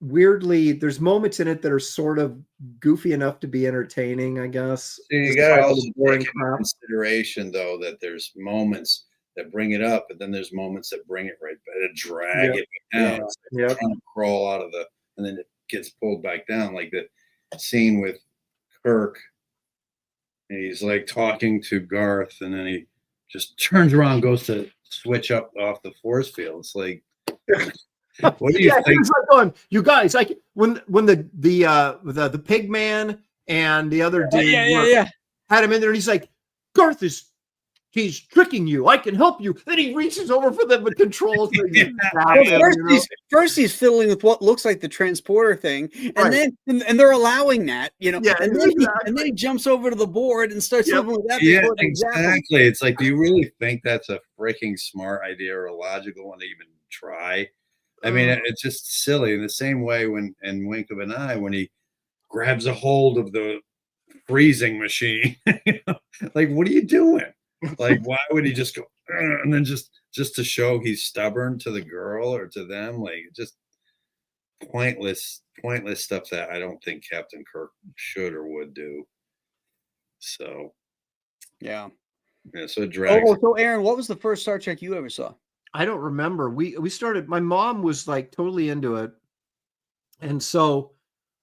Speaker 4: weirdly, there's moments in it that are sort of goofy enough to be entertaining, I guess.
Speaker 3: You got to also take into consideration, though, that there's moments that bring it up, but then there's moments that bring it right back, that drag it down.
Speaker 4: Yeah.
Speaker 3: It's like trying to crawl out of and then it gets pulled back down, like the scene with Kirk. And he's like talking to Garth, and then he just turns around, goes to switch up off the force field. It's like, what do you think?
Speaker 4: He's like going, you guys, like when the pig man and the other dude had him in there, and he's like, Garth he's tricking you. I can help you. Then he reaches over for the controls.
Speaker 2: First he's fiddling with what looks like the transporter thing, and then they're allowing that, and then he jumps over to the board and starts living with that.
Speaker 3: Yeah, exactly. It's like, do you really think that's a freaking smart idea or a logical one to even try? I mean, it's just silly. In the same way in Wink of an Eye, when he grabs a hold of the freezing machine, like, what are you doing? Like, why would he just go and then just to show he's stubborn to the girl or to them? Like, just pointless stuff that I don't think Captain Kirk should or would do. So, yeah. So it drags.
Speaker 2: So Aaron, what was the first Star Trek you ever saw?
Speaker 4: I don't remember. We started. My mom was like totally into it, and so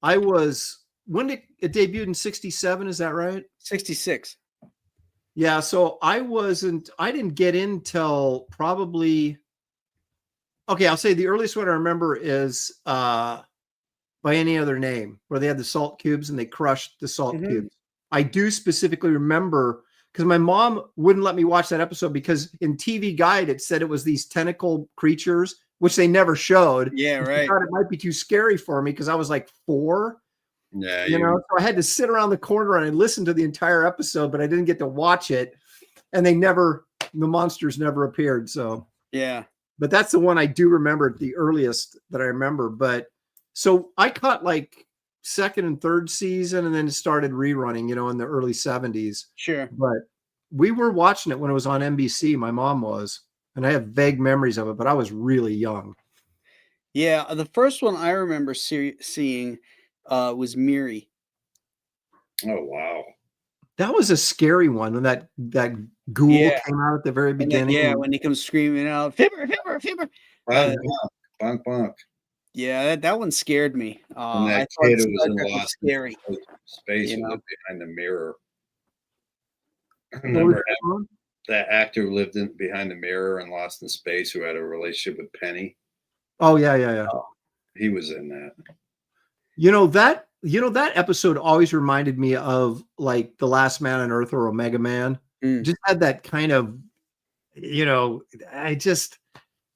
Speaker 4: I was. When did it debuted in '67? Is that right?
Speaker 2: 66.
Speaker 4: Yeah, so I didn't get in till probably, okay, I'll say the earliest one I remember is By Any Other Name, where they had the salt cubes and they crushed the salt cubes. I do specifically remember, because my mom wouldn't let me watch that episode because in TV Guide it said it was these tentacle creatures, which they never showed.
Speaker 2: Yeah, right.
Speaker 4: I thought it might be too scary for me because I was like 4.
Speaker 3: Yeah,
Speaker 4: so I had to sit around the corner and I listened to the entire episode, but I didn't get to watch it. And the monsters never appeared. So
Speaker 2: yeah,
Speaker 4: but that's the one I do remember, the earliest that I remember. But so I caught like 2nd and 3rd season and then started rerunning, in the early 70s.
Speaker 2: Sure.
Speaker 4: But we were watching it when it was on NBC. My mom was, and I have vague memories of it, but I was really young.
Speaker 2: Yeah, the first one I remember seeing was Miri.
Speaker 3: Oh wow,
Speaker 4: that was a scary one when that ghoul came out at the very beginning.
Speaker 2: Then, when he comes screaming out, "Fibber, fibber, fibber!"
Speaker 3: bonk, bonk.
Speaker 2: Yeah, that one scared me.
Speaker 3: And that
Speaker 2: I
Speaker 3: kid
Speaker 2: thought
Speaker 3: was in lost
Speaker 2: scary
Speaker 3: space who lived behind the mirror. Remember that actor who lived behind the mirror and Lost in Space, who had a relationship with Penny?
Speaker 4: Oh yeah.
Speaker 3: He was in that.
Speaker 4: That episode always reminded me of like The Last Man on Earth or Omega Man. Just had that kind of, I just,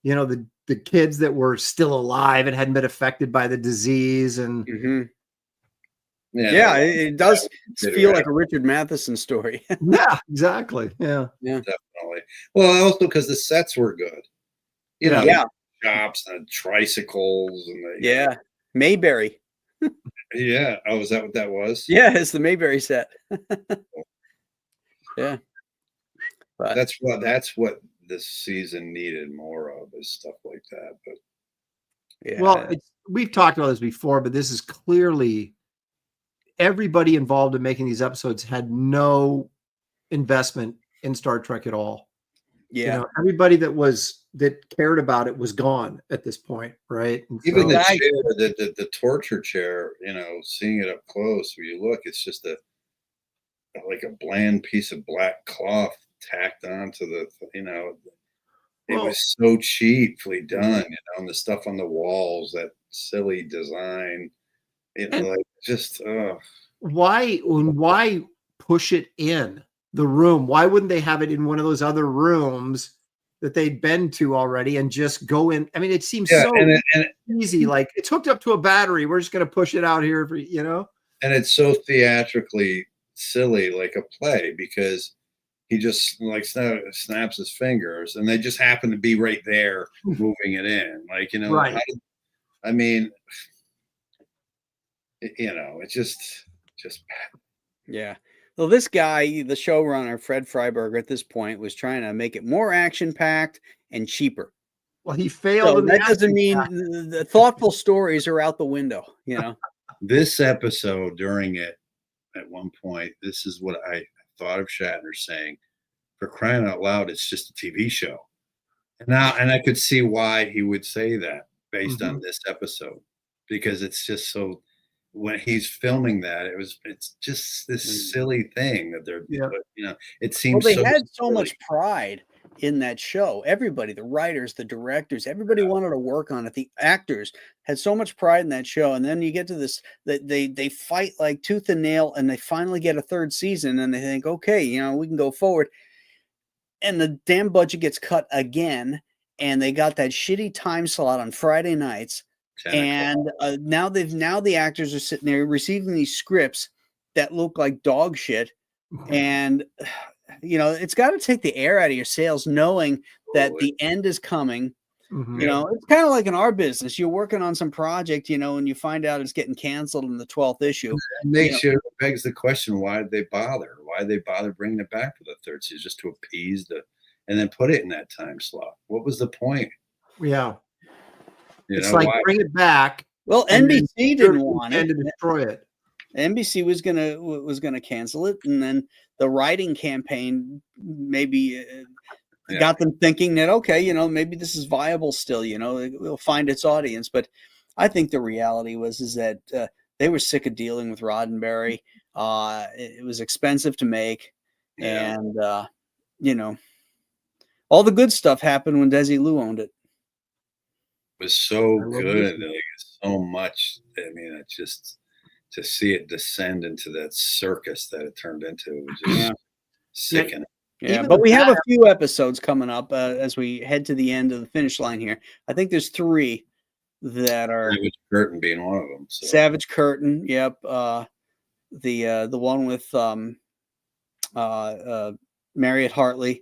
Speaker 4: the kids that were still alive and hadn't been affected by the disease. And
Speaker 2: it does feel like a Richard Matheson story.
Speaker 4: Yeah, exactly. Yeah,
Speaker 3: definitely. Well, also because the sets were good. Shops and tricycles and
Speaker 2: Mayberry.
Speaker 3: Yeah. Oh, is that what that was?
Speaker 2: Yeah, it's the Mayberry set. Yeah.
Speaker 3: But that's what this season needed more of is stuff like that. But
Speaker 2: Yeah.
Speaker 4: Well, we've talked about this before, but this is clearly everybody involved in making these episodes had no investment in Star Trek at all.
Speaker 2: yeah.
Speaker 4: You know, everybody that cared about it was gone at this point, right? And
Speaker 3: even
Speaker 4: so-
Speaker 3: the chair, the torture chair, you know, seeing it up close, where you look, it's just like a bland piece of black cloth tacked onto the, you know, it
Speaker 4: Well-
Speaker 3: was so cheaply done, you know, and the stuff on the walls, that silly design, you know,
Speaker 4: And-
Speaker 3: like just
Speaker 4: why push it in the room? Why wouldn't they have it in one of those other rooms that they'd been to already and just go in? I mean, it seems so easy. Like, it's hooked up to a battery. We're just going to push it out here for, you know?
Speaker 3: and it's so theatrically silly, like a play, because he just like snaps his fingers and they just happen to be right there moving it in. Like, you know,
Speaker 4: Right.
Speaker 3: I mean, you know, it's just bad.
Speaker 2: Yeah. Well, this guy, the showrunner, Fred Freiberger, at this point was trying to make it more action-packed and cheaper.
Speaker 4: Well, he failed.
Speaker 2: So
Speaker 4: in
Speaker 2: that doesn't
Speaker 4: acting
Speaker 2: mean
Speaker 4: act.
Speaker 2: the thoughtful stories are out the window, you know?
Speaker 3: This episode, during it, at one point, this is what I thought of Shatner saying, for crying out loud, it's just a TV show. And I could see why he would say that based on this episode, because it's just so, when he's filming that, it's just this silly thing that they're,
Speaker 4: Yeah.
Speaker 3: but, you know, it
Speaker 2: Well,
Speaker 3: seems
Speaker 2: they
Speaker 3: so
Speaker 2: had so
Speaker 3: silly.
Speaker 2: much pride in that show. Everybody, the writers, the directors, everybody wanted to work on it. The actors had so much pride in that show. And then you get to this, that they fight like tooth and nail, and they finally get a third season, and they think, okay, you know, we can go forward. And the damn budget gets cut again, and they got that shitty time slot on Friday nights.
Speaker 3: 10 o'clock.
Speaker 2: And now the actors are sitting there receiving these scripts that look like dog shit. And you know, it's got to take the air out of your sails, knowing that the end is coming.
Speaker 4: Mhm.
Speaker 2: You know, it's kind of like in our business. You're working on some project, you know, and you find out it's getting canceled in the 12th issue.
Speaker 3: It begs the question, why did they bother? Why did they bother bringing it back for the third season? Just to appease and then put it in that time slot? What was the point?
Speaker 4: Yeah.
Speaker 3: You
Speaker 4: It's
Speaker 3: know,
Speaker 4: like,
Speaker 3: why?
Speaker 4: bring it back.
Speaker 2: Well,
Speaker 4: and then
Speaker 2: NBC didn't want
Speaker 4: and
Speaker 2: it.
Speaker 4: to destroy it.
Speaker 2: NBC was gonna cancel it, and then the writing campaign maybe got them thinking that, okay, you know, maybe this is viable still. You know, it'll find its audience. But I think the reality is that they were sick of dealing with Roddenberry. It was expensive to make, and you know, all the good stuff happened when Desi Lu owned it.
Speaker 3: Was so
Speaker 4: I love
Speaker 3: good,
Speaker 4: this.
Speaker 3: like, so much. I mean, it just, to see it descend into that circus that it turned into was just sickening.
Speaker 2: Yeah,
Speaker 4: Even
Speaker 2: but
Speaker 4: the
Speaker 2: we have a few episodes coming up as we head to the end of the finish line here. I think there's 3 that are
Speaker 3: Savage Curtain being one of them. So.
Speaker 2: Savage Curtain. Yep. The one with Marriott Hartley.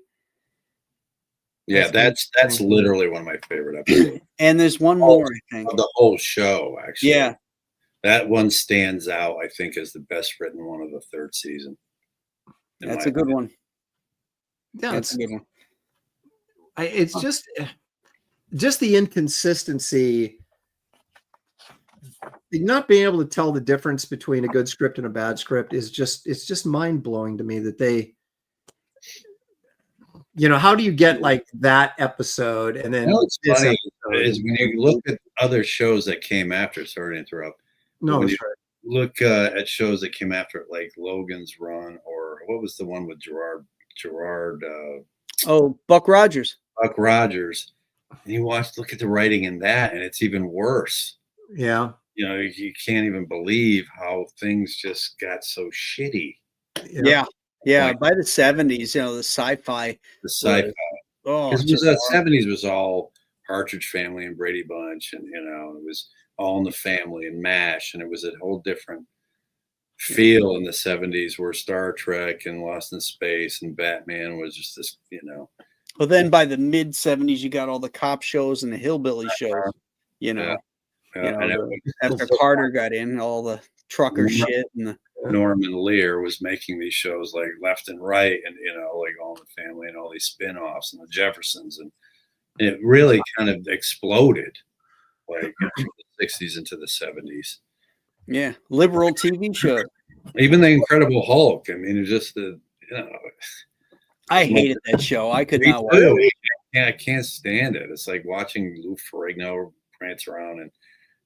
Speaker 3: Yeah, that's literally one of my favorite episodes.
Speaker 2: And there's one more, I think.
Speaker 3: Of the whole show, actually.
Speaker 2: Yeah.
Speaker 3: That one stands out, I think, as the best written one of the third season.
Speaker 2: That's a good one.
Speaker 4: Yeah,
Speaker 2: That's a good one.
Speaker 4: It's just the inconsistency, not being able to tell the difference between a good script and a bad script it's just mind blowing to me that they, you know, how do you get like that episode and then
Speaker 3: what's
Speaker 4: this
Speaker 3: funny
Speaker 4: episode?
Speaker 3: is when you look at other shows that came after. Sorry to interrupt.
Speaker 4: No,
Speaker 3: when
Speaker 4: that's
Speaker 3: you
Speaker 4: right.
Speaker 3: look at shows that came after it, like Logan's Run, or what was the one with Gerard
Speaker 2: Buck Rogers.
Speaker 3: Buck Rogers, and you look at the writing in that, and it's even worse.
Speaker 4: Yeah.
Speaker 3: You know, you can't even believe how things just got so shitty.
Speaker 2: Yeah. By the 70s, you know, the sci-fi.
Speaker 3: The sci-fi. Because the 70s was all Partridge Family and Brady Bunch, and you know, it was All in the Family and MASH, and it was a whole different feel in the 70s, where Star Trek and Lost in Space and Batman was just this, you know.
Speaker 2: Well, then by the mid 70s, you got all the cop shows and the hillbilly shows, you know.
Speaker 3: And
Speaker 2: After Carter got in, all the trucker shit and
Speaker 3: Norman Lear was making these shows like left and right, and like All in the Family and all these spin-offs and the Jeffersons, and it really kind of exploded like from the 60s into the 70s.
Speaker 2: Yeah, liberal TV show.
Speaker 3: Even the Incredible Hulk. I mean, it's just
Speaker 2: I hated that show. I could
Speaker 3: me
Speaker 2: not watch
Speaker 3: too.
Speaker 2: it.
Speaker 3: Yeah, I can't stand it. It's like watching Lou Ferrigno prance around and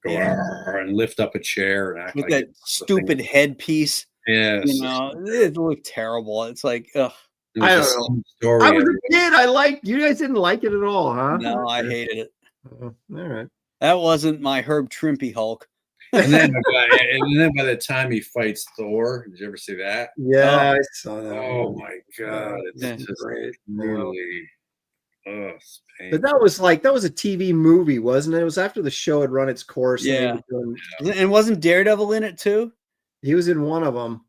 Speaker 3: go and lift up a chair and act
Speaker 2: With
Speaker 3: like
Speaker 2: that stupid headpiece.
Speaker 3: Yeah,
Speaker 2: It looked terrible. It's like, ugh.
Speaker 4: I don't know.
Speaker 3: Story
Speaker 4: I was a kid. You guys didn't like it at all, huh?
Speaker 2: No, I hated it.
Speaker 4: All right.
Speaker 2: That wasn't my Herb Trimpe Hulk.
Speaker 3: and then by the time he fights Thor, did you ever see that?
Speaker 4: Yeah, I saw that.
Speaker 3: Oh my god, it's
Speaker 2: Yeah.
Speaker 3: just
Speaker 4: Great.
Speaker 3: really it's
Speaker 4: But that was a TV movie, wasn't it? It was after the show had run its course.
Speaker 2: Yeah. And wasn't Daredevil in it too?
Speaker 4: He was in one of them.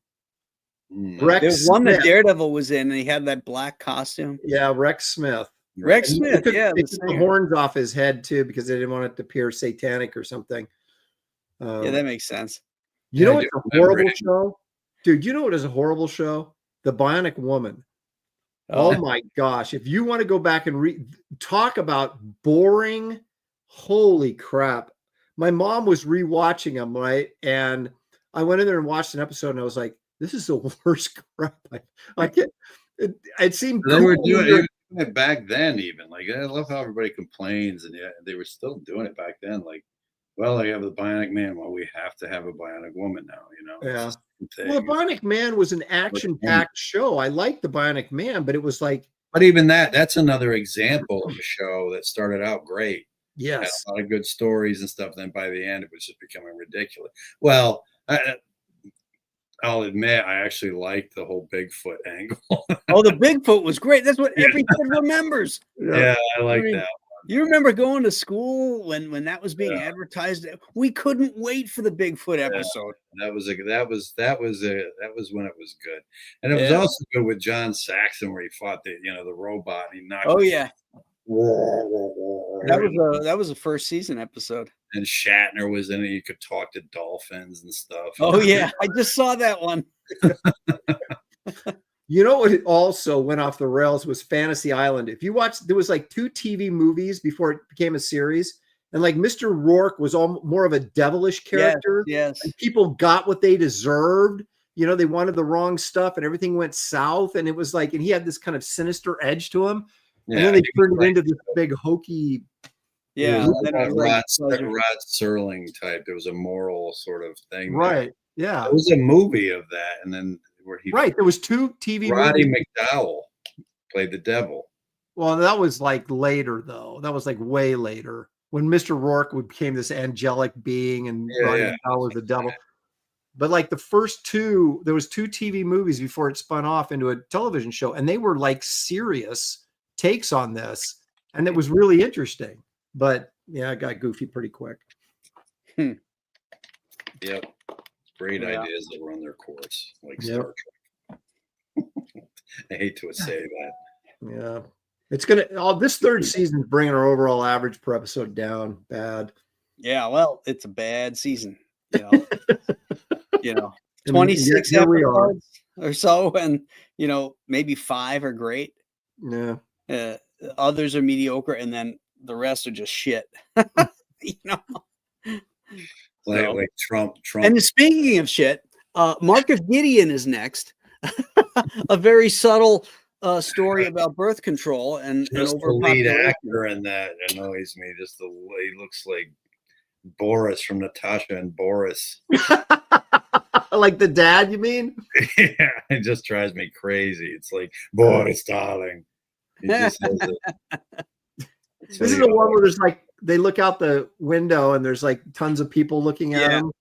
Speaker 3: Rex
Speaker 2: There's one that Daredevil was in, and he had that black costume.
Speaker 4: Yeah, Rex Smith.
Speaker 2: Rex
Speaker 4: And
Speaker 2: Smith,
Speaker 4: they
Speaker 2: the
Speaker 4: took the horns off his head too because they didn't want it to appear satanic or something.
Speaker 2: Yeah, that makes sense.
Speaker 4: You know what's a horrible show? Dude, you know what is a horrible show? The Bionic Woman. Oh my gosh. If you want to go back and talk about boring, holy crap. My mom was rewatching them, right? And I went in there and watched an episode and I was like, this is the worst crap. I can't. It seemed
Speaker 3: they were doing it back then, even. Like, I love how everybody complains, and yeah, they were still doing it back then. Like, well, I have the Bionic Man. Well, we have to have a Bionic Woman now,
Speaker 4: Yeah. Well, the Bionic Man was an action-packed show. I liked the Bionic Man, but it was like.
Speaker 3: But even that's another example of a show that started out great.
Speaker 4: Yes.
Speaker 3: Had a lot of good stories and stuff. Then by the end, it was just becoming ridiculous. Well, I'll admit, I actually liked the whole Bigfoot angle.
Speaker 2: Oh, the Bigfoot was great. That's what every kid remembers.
Speaker 3: Yeah, I like that.
Speaker 2: You remember going to school when that was being advertised? We couldn't wait for the Bigfoot episode.
Speaker 3: That was when it was good, and it was also good with John Saxon where he fought the robot and he knocked.
Speaker 2: Oh yeah, that was a first season episode.
Speaker 3: And Shatner was in it. You could talk to dolphins and stuff.
Speaker 2: Oh yeah, I just saw that one.
Speaker 4: You know what also went off the rails was Fantasy Island. If you watch, there was like 2 TV movies before it became a series. And like Mr. Rourke was more of a devilish character.
Speaker 2: Yes.
Speaker 4: And people got what they deserved. They wanted the wrong stuff and everything went south. And it was like, and he had this kind of sinister edge to him. Yeah, and then they turned it into this big hokey.
Speaker 2: Yeah.
Speaker 3: Rod Serling type. There was a moral sort of thing.
Speaker 4: Right. Yeah.
Speaker 3: There was a movie of that. And then
Speaker 4: there was 2 TV
Speaker 3: Roddy
Speaker 4: movies.
Speaker 3: McDowell played the devil.
Speaker 4: Well, that was like later though. That was like way later when Mr. Rourke became this angelic being and Roddy McDowell was the devil. But like the first 2, there was 2 TV movies before it spun off into a television show, and they were like serious takes on this, and it was really interesting. But yeah, it got goofy pretty quick.
Speaker 3: Yep. Great ideas that run their course, like Star Trek. I hate to say that.
Speaker 4: Yeah. It's this 3rd season is bringing our overall average per episode down bad.
Speaker 2: Yeah, well, it's a bad season, 26 episodes or so, and maybe 5 are great.
Speaker 4: Yeah.
Speaker 2: Others are mediocre, and then the rest are just shit.
Speaker 3: Like Trump.
Speaker 2: And speaking of shit, Mark of Gideon is next. A very subtle story about birth control and
Speaker 3: the lead actor in that annoys me. He looks like Boris from Natasha and Boris.
Speaker 4: Like the dad, you mean?
Speaker 3: Yeah, it just drives me crazy. It's like, Boris, darling. He just says it.
Speaker 4: This is the one where there's like they look out the window and there's like tons of people looking at them.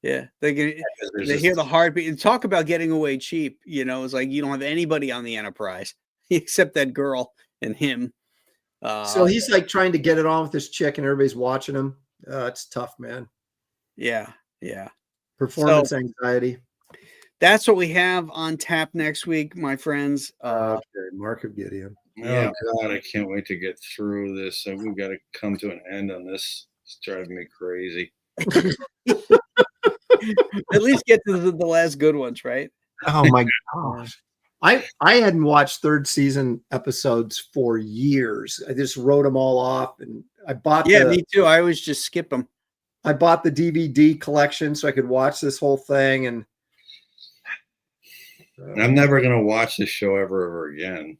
Speaker 2: Yeah, they hear the heartbeat and talk about getting away cheap. It's like you don't have anybody on the Enterprise except that girl and him.
Speaker 4: So he's like trying to get it on with this chick, and everybody's watching him. It's tough, man.
Speaker 2: Yeah.
Speaker 4: Performance anxiety.
Speaker 2: That's what we have on tap next week, my friends.
Speaker 4: Okay, Mark of Gideon.
Speaker 3: Oh God, I can't wait to get through this. We've got to come to an end on this. It's driving me crazy.
Speaker 2: At least get to the last good ones, right?
Speaker 4: Oh my gosh. I hadn't watched third season episodes for years. I just wrote them all off, and
Speaker 2: Yeah, me too. I always just skip them.
Speaker 4: I bought the DVD collection so I could watch this whole thing. And
Speaker 3: I'm never gonna watch this show ever again.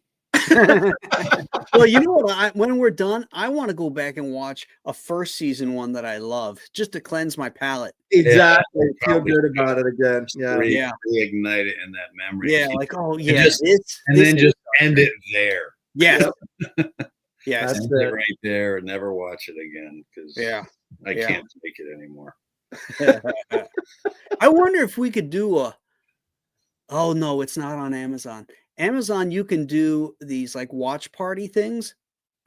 Speaker 2: Well, you know what? When we're done, I want to go back and watch a first season one that I love, just to cleanse my palate.
Speaker 4: exactly, feel
Speaker 3: probably
Speaker 4: good about it again. Yeah,
Speaker 2: Yeah.
Speaker 3: Reignite it in that memory.
Speaker 2: Yeah, like, oh yeah,
Speaker 3: then just end it there.
Speaker 2: Yeah. Yes.
Speaker 4: That's
Speaker 3: End
Speaker 4: it.
Speaker 3: it right there and never watch it again because I
Speaker 2: Yeah.
Speaker 3: can't take it anymore.
Speaker 2: I wonder if we could do oh no, it's not on Amazon. Amazon, you can do these like watch party things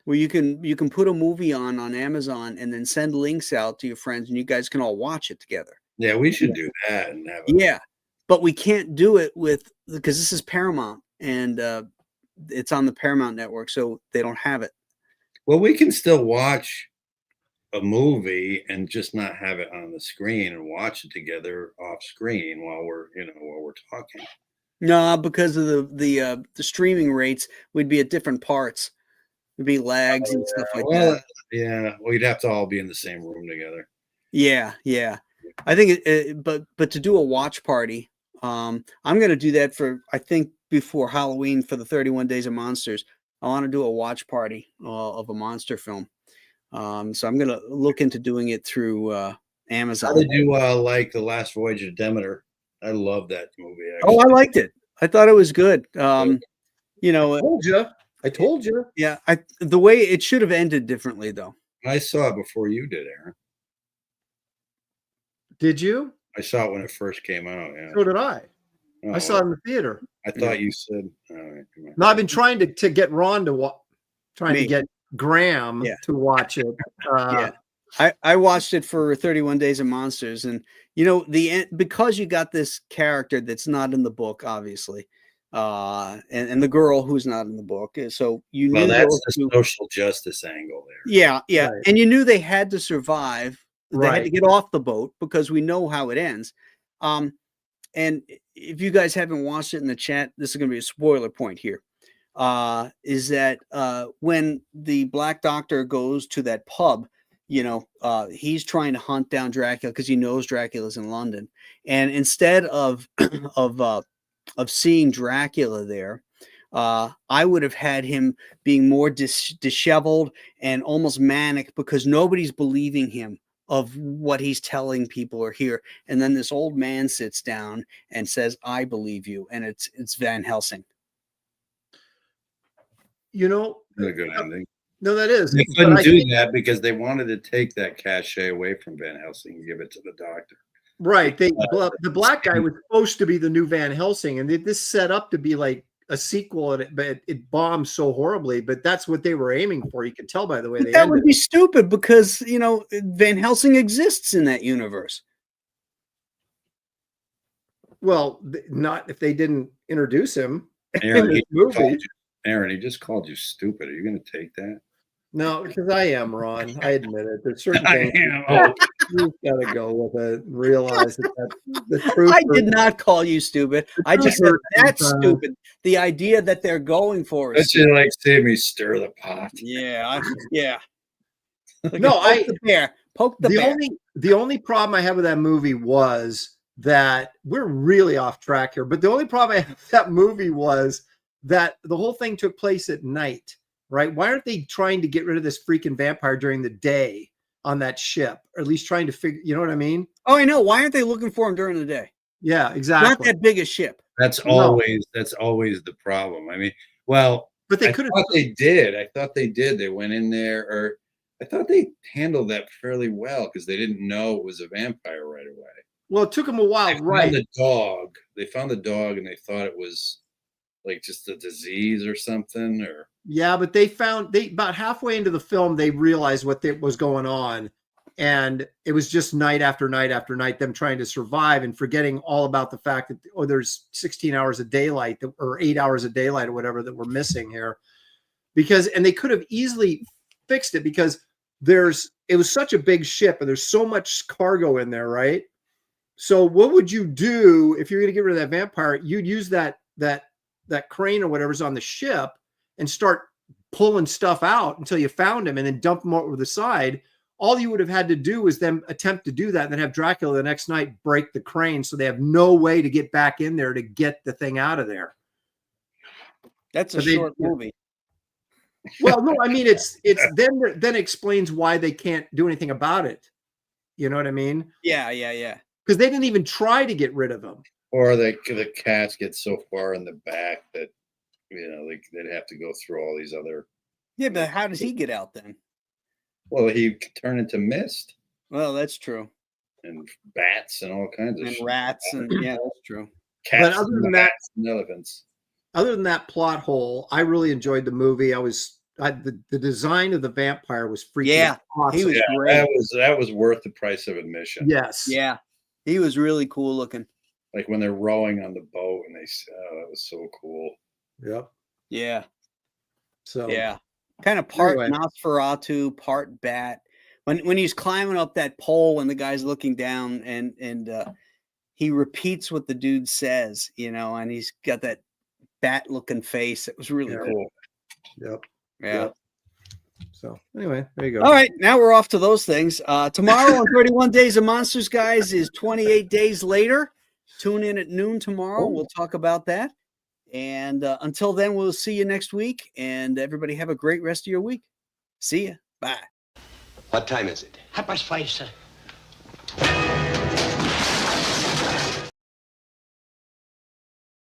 Speaker 2: where you can put a movie on Amazon and then send links out to your friends and you guys can all watch it together.
Speaker 3: Yeah, we should do that and have
Speaker 2: Yeah. But we can't do it because this is Paramount and it's on the Paramount network, so they don't have it.
Speaker 3: Well, we can still watch a movie and just not have it on the screen and watch it together off screen while we're talking.
Speaker 2: No, because of the streaming rates, we'd be at different parts. It'd be lags and stuff like that.
Speaker 3: Yeah, we'd have to all be in the same room together.
Speaker 2: Yeah. I think but to do a watch party, I'm gonna do that I think before Halloween for the 31 Days of Monsters. I want to do a watch party of a monster film. So I'm gonna look into doing it through Amazon.
Speaker 3: How did you like The Last Voyage of Demeter? I love that movie. Actually.
Speaker 2: Oh, I liked it. I thought it was good. You know,
Speaker 4: I told you.
Speaker 2: yeah. The way it should have ended differently, though.
Speaker 3: I saw it before you did, Aaron.
Speaker 4: Did you?
Speaker 3: I saw it when it first came out. Yeah.
Speaker 4: So did I.
Speaker 3: Oh,
Speaker 4: I saw it in the theater.
Speaker 3: I thought you said. All right, come on.
Speaker 4: No, I've been trying to get Ron to get Graham to watch it.
Speaker 2: Yeah. I watched it for 31 Days of Monsters, and you know because you got this character that's not in the book, obviously, and the girl who's not in the book, so you knew
Speaker 3: that's the social justice angle there.
Speaker 2: Yeah,
Speaker 4: Right.
Speaker 2: and you knew they had to survive. They had to
Speaker 4: Right.
Speaker 2: get off the boat because we know how it ends. And if you guys haven't watched it in the chat, this is going to be a spoiler point here. Is that when the Black Doctor goes to that pub, you know, he's trying to hunt down Dracula because he knows Dracula's in London, and instead of of seeing Dracula there, I would have had him being more disheveled and almost manic because nobody's believing him of what he's telling people are here. And then this old man sits down and says, "I believe you," and it's Van Helsing.
Speaker 4: You know,
Speaker 3: That's a good ending.
Speaker 4: no, that is.
Speaker 3: They
Speaker 4: But
Speaker 3: couldn't
Speaker 4: I
Speaker 3: do
Speaker 4: think-
Speaker 3: that because they wanted to take that cachet away from Van Helsing and give it to the Doctor.
Speaker 4: Right. The black guy was supposed to be the new Van Helsing, and this set up to be like a sequel, but it bombed so horribly. But that's what they were aiming for. You can tell by the way
Speaker 2: But
Speaker 4: they
Speaker 2: that
Speaker 4: ended.
Speaker 2: would be stupid because, you know, Van Helsing exists in that universe.
Speaker 4: Well, not if they didn't introduce him
Speaker 3: Aaron,
Speaker 4: in this
Speaker 3: he
Speaker 4: movie.
Speaker 3: just called you stupid. Are you going to take that?
Speaker 4: No, because I am, Ron. I admit it. There's certain
Speaker 3: I
Speaker 4: things
Speaker 3: am.
Speaker 4: you've got to go with it and realize that the truth.
Speaker 2: I did not call you stupid. I just said
Speaker 4: truth
Speaker 2: that's
Speaker 4: sometimes-
Speaker 2: stupid. The idea that they're going for is
Speaker 3: That should like see me stir the pot.
Speaker 2: yeah.
Speaker 4: No,
Speaker 2: Poke the bear. Poke the bear.
Speaker 4: The only problem I have with that movie was that we're really off track here. But the only problem I have with that movie was that the whole thing took place at night, right? Why aren't they trying to get rid of this freaking vampire during the day on that ship, or at least trying to figure? You know what I mean?
Speaker 2: Oh, I know. Why aren't they looking for him during the day?
Speaker 4: Yeah, exactly.
Speaker 2: Not that big a ship.
Speaker 3: That's
Speaker 4: No.
Speaker 3: always the problem. I mean, well,
Speaker 4: But they
Speaker 3: I
Speaker 4: could have.
Speaker 3: thought they did. I thought they did. They went in there, or I thought they handled that fairly well because they didn't know it was a vampire right away.
Speaker 4: Well, it took them a while,
Speaker 3: They
Speaker 4: right?
Speaker 3: found the dog. They found the dog, and they thought it was like just a disease or something. Or
Speaker 4: Yeah, but they about halfway into the film they realized what was going on, and it was just night after night after night them trying to survive and forgetting all about the fact that there's 16 hours of daylight or 8 hours of daylight or whatever that we're missing here, and they could have easily fixed it because it was such a big ship and there's so much cargo in there, right? So what would you do if you're going to get rid of that vampire? You'd use that crane or whatever's on the ship and start pulling stuff out until you found him and then dump him over the side. All you would have had to do was then attempt to do that and then have Dracula the next night break the crane so they have no way to get back in there to get the thing out of there.
Speaker 2: That's a short movie.
Speaker 4: Well, no, I mean, it's then it explains why they can't do anything about it. You know what I mean?
Speaker 2: Yeah.
Speaker 4: Because they didn't even try to get rid of him.
Speaker 3: Or the cats get so far in the back that, you know, they'd have to go through all these other.
Speaker 2: Yeah, but how does he get out then?
Speaker 3: Well, he turned into mist.
Speaker 2: Well, that's true.
Speaker 3: And bats and all kinds of
Speaker 2: and
Speaker 3: shit.
Speaker 2: rats and yeah, that's true.
Speaker 3: Cats
Speaker 4: but other than that,
Speaker 3: and elephants.
Speaker 4: Other than that plot hole, I really enjoyed the movie. The design of the vampire was freaking awesome.
Speaker 2: He was great.
Speaker 3: That was worth the price of admission.
Speaker 4: Yes.
Speaker 2: Yeah. He was really cool looking.
Speaker 3: Like when they're rowing on the boat and that was so cool.
Speaker 4: Yep.
Speaker 2: Yeah.
Speaker 4: So
Speaker 2: yeah. Kind of part
Speaker 4: anyway.
Speaker 2: Nosferatu, part bat. When he's climbing up that pole and the guy's looking down and he repeats what the dude says, you know, and he's got that bat looking face. It was really cool.
Speaker 4: Yep.
Speaker 2: Yeah.
Speaker 4: Yep. So anyway, there you go.
Speaker 2: All right, now we're off to those things. Tomorrow on 31 Days of Monsters, guys, is 28 days later. Tune in at noon tomorrow.
Speaker 4: Oh.
Speaker 2: We'll talk about that. And until then, we'll see you next week. And everybody have a great rest of your week. See ya. Bye.
Speaker 6: What time is it?
Speaker 7: 5:30, sir.